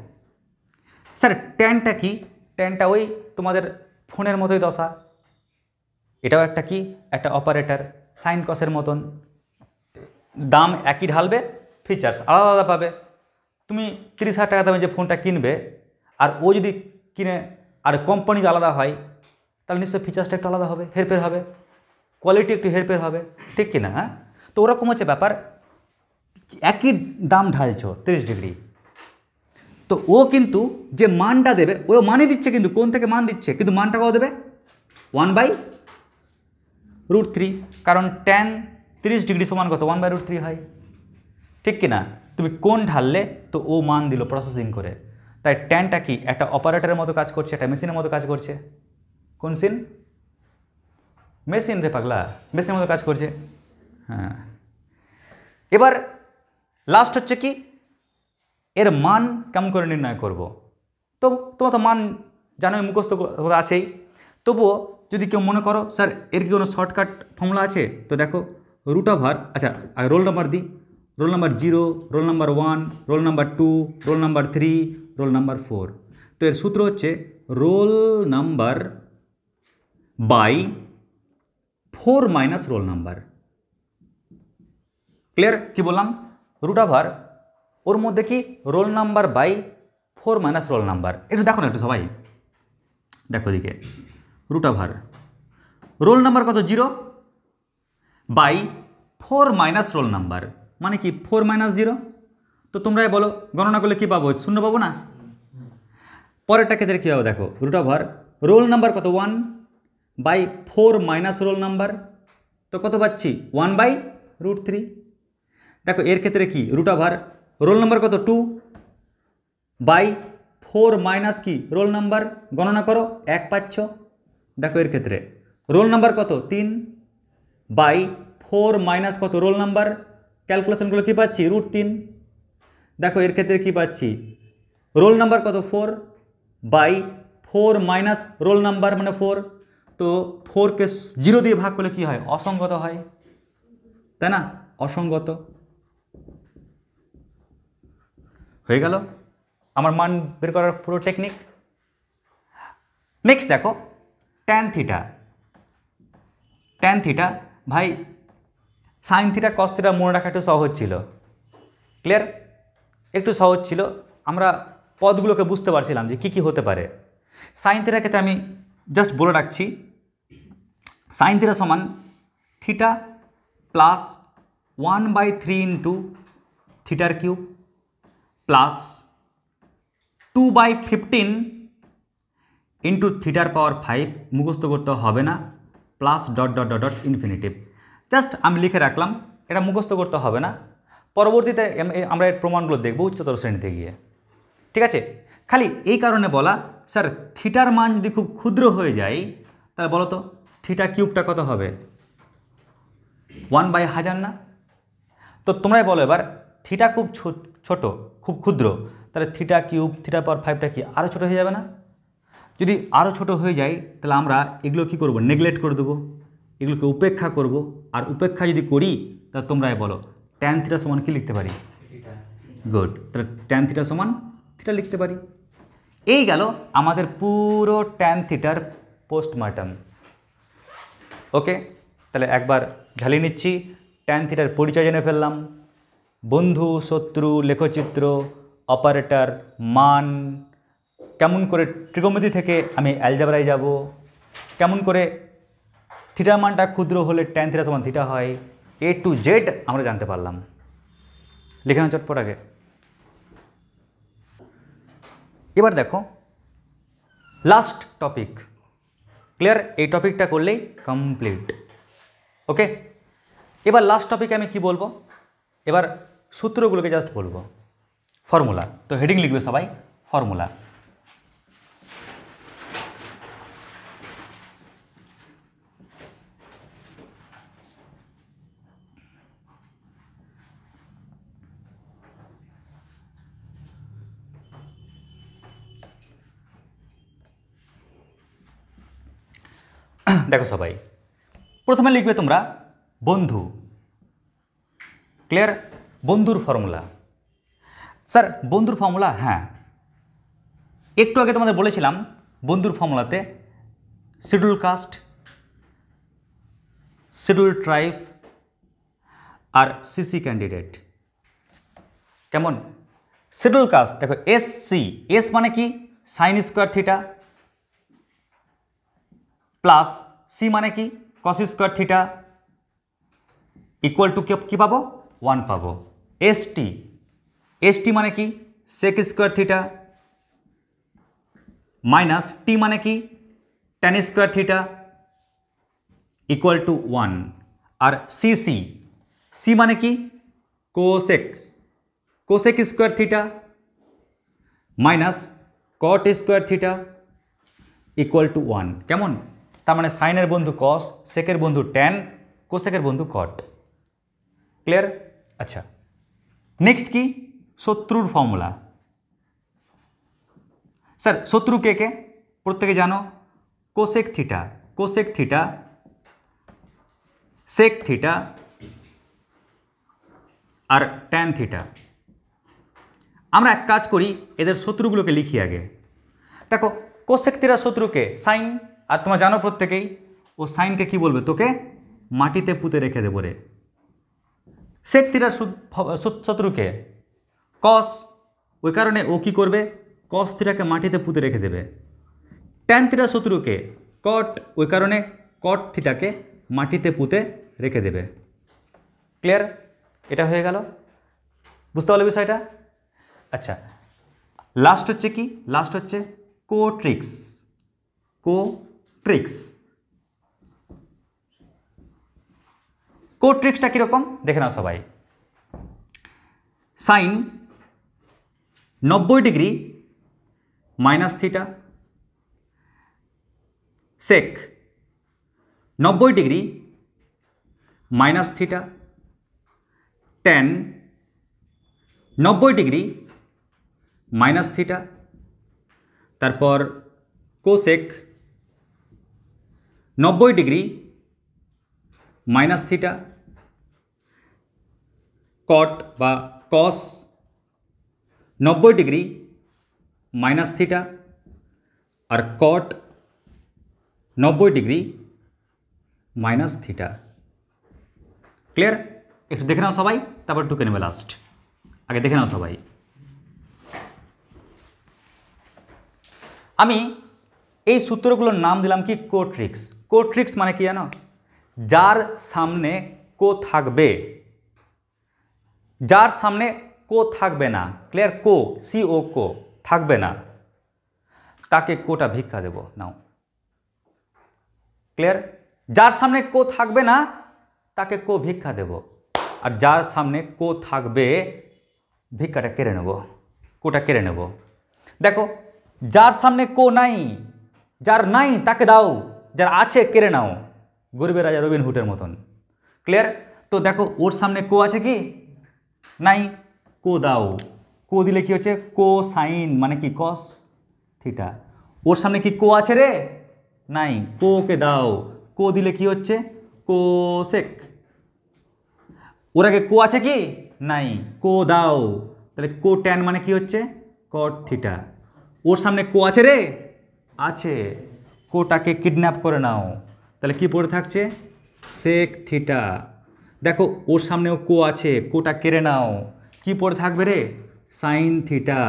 স্যার ট্যানটা কি? ট্যানটা ওই তোমাদের ফোনের মতোই দশা, এটাও একটা কি, একটা অপারেটর, সাইন কসের মতন, দাম একই ঢালবে, ফিচার্স আলাদা আলাদা পাবে। তুমি 30,000 টাকা দামে যে ফোনটা কিনবে, আর ও যদি কিনে আর কোম্পানি আলাদা হয়, তাহলে নিশ্চয়ই ফিচার্সটা একটু আলাদা হবে, হেরফের হবে, কোয়ালিটি একটু হেরফের হবে, ঠিক কিনা? হ্যাঁ, তো ওরকম হচ্ছে ব্যাপার, একই দাম ঢালছো 30 ডিগ্রি, তো ও কিন্তু যে মানটা দেবে ও মানে দিচ্ছে, কিন্তু কোন থেকে মান দিচ্ছে, কিন্তু মানটা কত দেবে? 1/√3, কারণ ট্যান 30 ডিগ্রি সমান কত? 1/√3 হয়, ঠিক কিনা? তুমি কোন ঢাললে তো ও মান দিল প্রসেসিং করে। তাই ট্যানটা কি একটা অপারেটরের মতো কাজ করছে, একটা মেশিনের মতো কাজ করছে। কোন সিন? মেশিন রে পাগলা, মেশিনের মতো কাজ করছে। হ্যাঁ, এবার লাস্ট হচ্ছে কি, এর মান কেমন করে নির্ণয় করব? তো তোমার তো মান জানোই, মুখস্থ আছেই, তবুও যদি কেউ মনে করো স্যার এর কি কোনো শর্টকাট ফর্মুলা আছে, তো দেখো √, আচ্ছা রোল নাম্বার দিই, roll number 0, roll number 1, roll number 2, roll number 3, roll number 4। তো এর সূত্র হচ্ছে roll number by 4 minus roll number. Clear? কি বললাম? √, ওর মধ্যে কি roll number by 4 minus roll number. একটু দেখো না, একটু সবাই দেখো দিকে, √, রোল নাম্বার কত 0 বাই 4 মাইনাস রোল নাম্বার, মানে কি 4 মাইনাস 0। তো তোমরাই বলো গণনা করলে কি পাবো, 0 পাবো না? পরেরটা ক্ষেত্রে কী হবে দেখো, রুট ওভার রোল নাম্বার কত 1 বাই 4 মাইনাস রোল নাম্বার, তো কত পাচ্ছি 1 বাই √3। দেখো এর ক্ষেত্রে কি রুট ওভার রোল নাম্বার কত 2 বাই 4 মাইনাস কি রোল নাম্বার, গণনা করো 1 পাচ্ছ। দেখো এর ক্ষেত্রে রোল নাম্বার কত 3 বাই 4 মাইনাস কত রোল নাম্বার, ক্যালকুলেশনগুলো কী পাচ্ছি √3। দেখো এর ক্ষেত্রে কী পাচ্ছি রোল নাম্বার কত 4 বাই 4 মাইনাস রোল নাম্বার মানে 4, তো 4কে 0 দিয়ে ভাগ করলে কী হয়, অসংগত হয়, তাই না? অসংগত হয়ে গেল আমার মান বের করার পুরো টেকনিক। নেক্সট দেখো ট্যান থিটা। ট্যান থিটা ভাই সাইন থিটা কস থিটা মনে রাখা একটু সহজ ছিল, ক্লিয়ার? একটু সহজ ছিল, আমরা পদগুলোকে বুঝতে পারছিলাম যে কী কী হতে পারে। সাইন থিটার ক্ষেত্রে আমি জাস্ট বলে রাখছি, সাইন থিটা সমান থিটা প্লাস 1/3 ইন্টু থিটার কিউব প্লাস 2/15 ইন্টু থিটার পাওয়ার 5, মুখস্থ করতে হবে না, plus dot dot dot dot infinitive. Just আমি লিখে রাখলাম, এটা মুখস্থ করতে হবে না, পরবর্তীতে আমরা এর প্রমাণগুলো দেখব উচ্চতর শ্রেণীতে গিয়ে, ঠিক আছে? খালি এই কারণে বলা, স্যার থিটার মান যদি খুব ক্ষুদ্র হয়ে যায় তাহলে বলো তো থিটা কিউবটা কত হবে, 1/1000 না? তো তোমরাই বলো এবার থিটা খুব ছোট খুব ক্ষুদ্র, তাহলে থিটা কিউব থিটা পাওয়ার 5টা কি আরও ছোটো হয়ে যাবে না? যদি আরও ছোট হয়ে যায় তাহলে আমরা এগুলো কি করব, নেগলেক্ট করে দেবো, এগুলোকে উপেক্ষা করব। আর উপেক্ষা যদি করি তাহলে তোমরাই বলো ট্যান থিটা সমান কি লিখতে পারি, গুড, তাহলে ট্যান থিটা সমান থিটা লিখতে পারি। এই গেল আমাদের পুরো ট্যান থিটার পোস্টমর্টম। ওকে, তাহলে একবার ঝালিয়ে নিচ্ছি, ট্যান থিটার পরিচয় জেনে ফেললাম, বন্ধু শত্রু লেখচিত্র অপারেটর মান, কেমন করে ত্রিকোণমিতি থেকে আমি অ্যালজেব্রায় যাব, কেমন করে থিটার মানটা ক্ষুদ্র হলে ট্যান থিটা সমান থিটা হয়, A to Z আমরা জানতে পারলাম। লিখে নাও চটপট আগে। এবার দেখো লাস্ট টপিক, ক্লিয়ার? এই টপিকটা করলেই কমপ্লিট। ওকে, এবার লাস্ট টপিকে আমি কি বলবো, এবার সূত্রগুলোকে জাস্ট বলবো, ফর্মুলা। তো হেডিং লিখবে সবাই ফর্মুলা। দেখো সবাই প্রথমে লিখবে তোমরা বন্ধু, ক্লিয়ার? বন্ধুর ফর্মুলা। স্যার বন্ধুর ফর্মুলা, হ্যাঁ একটু আগে তোমাদের বলেছিলাম বন্ধুর ফর্মুলাতে শিডিউল কাস্ট, শিডিউল ট্রাইব আর সিসি ক্যান্ডিডেট। কেমন? শিডিউল কাস্ট দেখো SC, এস মানে কি sine square theta, plus C মানে কি cos square theta, equal to কি পাবো 1 পাবো। ST মানে কি sec square theta, minus T মানে কি tan square theta, equal to 1। আর সি মানে কি cosec square theta minus cot square theta, equal to 1। কেমন? তার মানে সাইনের বন্ধু কস, সেকের বন্ধু ট্যান, কোসেকের বন্ধু কট। ক্লিয়ার? আচ্ছা, নেক্সট কি শত্রুর ফর্মুলা। স্যার শত্রু কে কে প্রত্যেকে জানো, কোসেক থিটা, সেক থিটা আর ট্যান থিটা। আমরা এক কাজ করি, এদের শত্রুগুলোকে লিখি আগে। দেখো কোসেক থিটার শত্রুকে সাইন, আর তোমরা জানো প্রত্যেকেই ও সাইনকে কি বলবে, তোকে মাটিতে পুঁতে রেখে দেবো রে। সেক থিটার শত্রুকে কস, ওই কারণে ও কি করবে, কস থিটাকে মাটিতে পুঁতে রেখে দেবে। ট্যান থিটার শত্রুকে কট, ওই কারণে কট থিটাকে মাটিতে পুঁতে রেখে দেবে। ক্লিয়ার? এটা হয়ে গেল, বুঝতে পারলে বিষয়টা? আচ্ছা, লাস্ট হচ্ছে কি? লাস্ট হচ্ছে কোট্রিক্স। কোট্রিক্স, কোট্রিক্সটা কীরকম দেখে নাও সবাই। সাইন 90 ডিগ্রি মাইনাস থিটা, সেক 90 degree minus theta, tan 90 degree minus theta, তারপর কোসেক 90 ডিগ্রি মাইনাস থিটা, কট বা কস 90 ডিগ্রি মাইনাস থিটা, আর কট 90 ডিগ্রি মাইনাস থিটা। ক্লিয়ার? একটু দেখে নাও সবাই, তারপর টুকে নেবে লাস্ট। আগে দেখে নাও সবাই। আমি এই সূত্রগুলোর নাম দিলাম কি? কোট্রিক্স। কোট্রিক্স মানে কি জানো? যার সামনে কো থাকবে, যার সামনে কো থাকবে না, ক্লিয়ার? কো, CO কো থাকবে না, তাকে কোটা ভিক্ষা দেব। নাও, ক্লিয়ার? যার সামনে কো থাকবে না তাকে কো ভিক্ষা দেব, আর যার সামনে কো থাকবে ভিক্ষাটা কেড়ে নেব, কোটা কেড়ে নেব। দেখো, যার সামনে কো নাই, যার নাই তাকে দাও, যার আছে কেড়ে নাও, গরিবের রাজা রবিন হুডের মতন। ক্লিয়ার? তো দেখো, ওর সামনে কো আছে কি? নাই, কো দাও। কো দিলে কি হচ্ছে? কো সাইন মানে কি? Cos theta. ওর সামনে কি কো আছে রে? নাই, কোকে দাও। কো দিলে কি হচ্ছে? কোসেক। ওর আগে কো আছে কি? নাই, কো দাও। তাহলে কো ট্যান মানে কি হচ্ছে? কট থিটা। ওর সামনে কো আছে রে? আছে, কোটাকে কিডন্যাপ করে নাও। তাহলে কি পড়ে থাকছে? Sec theta. দেখো, ওর সামনেও কো আছে, কোটা কেড়ে নাও, কি পড়ে থাকবে রে? Sine theta.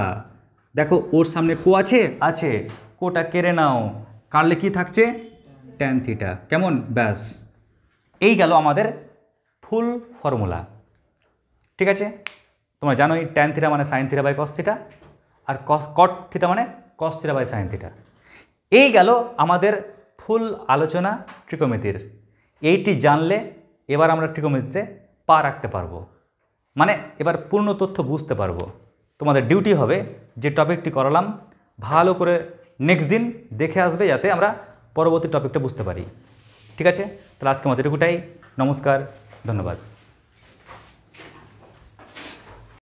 দেখো, ওর সামনে কো আছে, আছে, কোটা কেড়ে নাও, কাটলে কি থাকছে? Tan theta. কেমন? ব্যাস, এই গেল আমাদের ফুল ফর্মুলা। ঠিক আছে? তোমরা জানোই ট্যান থিটা মানে sine theta by cos theta, আর কট থিটা মানে cos theta by sine theta. এই গেল আমাদের ফুল আলোচনা ট্রিকোমেট্রির। এইটি জানলে এবার আমরা ট্রিকোমেট্রিতে পা রাখতে পারবো, মানে এবার পূর্ণ তথ্য বুঝতে পারবো। তোমাদের ডিউটি হবে যে টপিকটি করালাম ভালো করে নেক্সট দিন দেখে আসবে, যাতে আমরা পরবর্তী টপিকটা বুঝতে পারি। ঠিক আছে? তাহলে আজকে আমাদের এটুকুটাই। নমস্কার, ধন্যবাদ।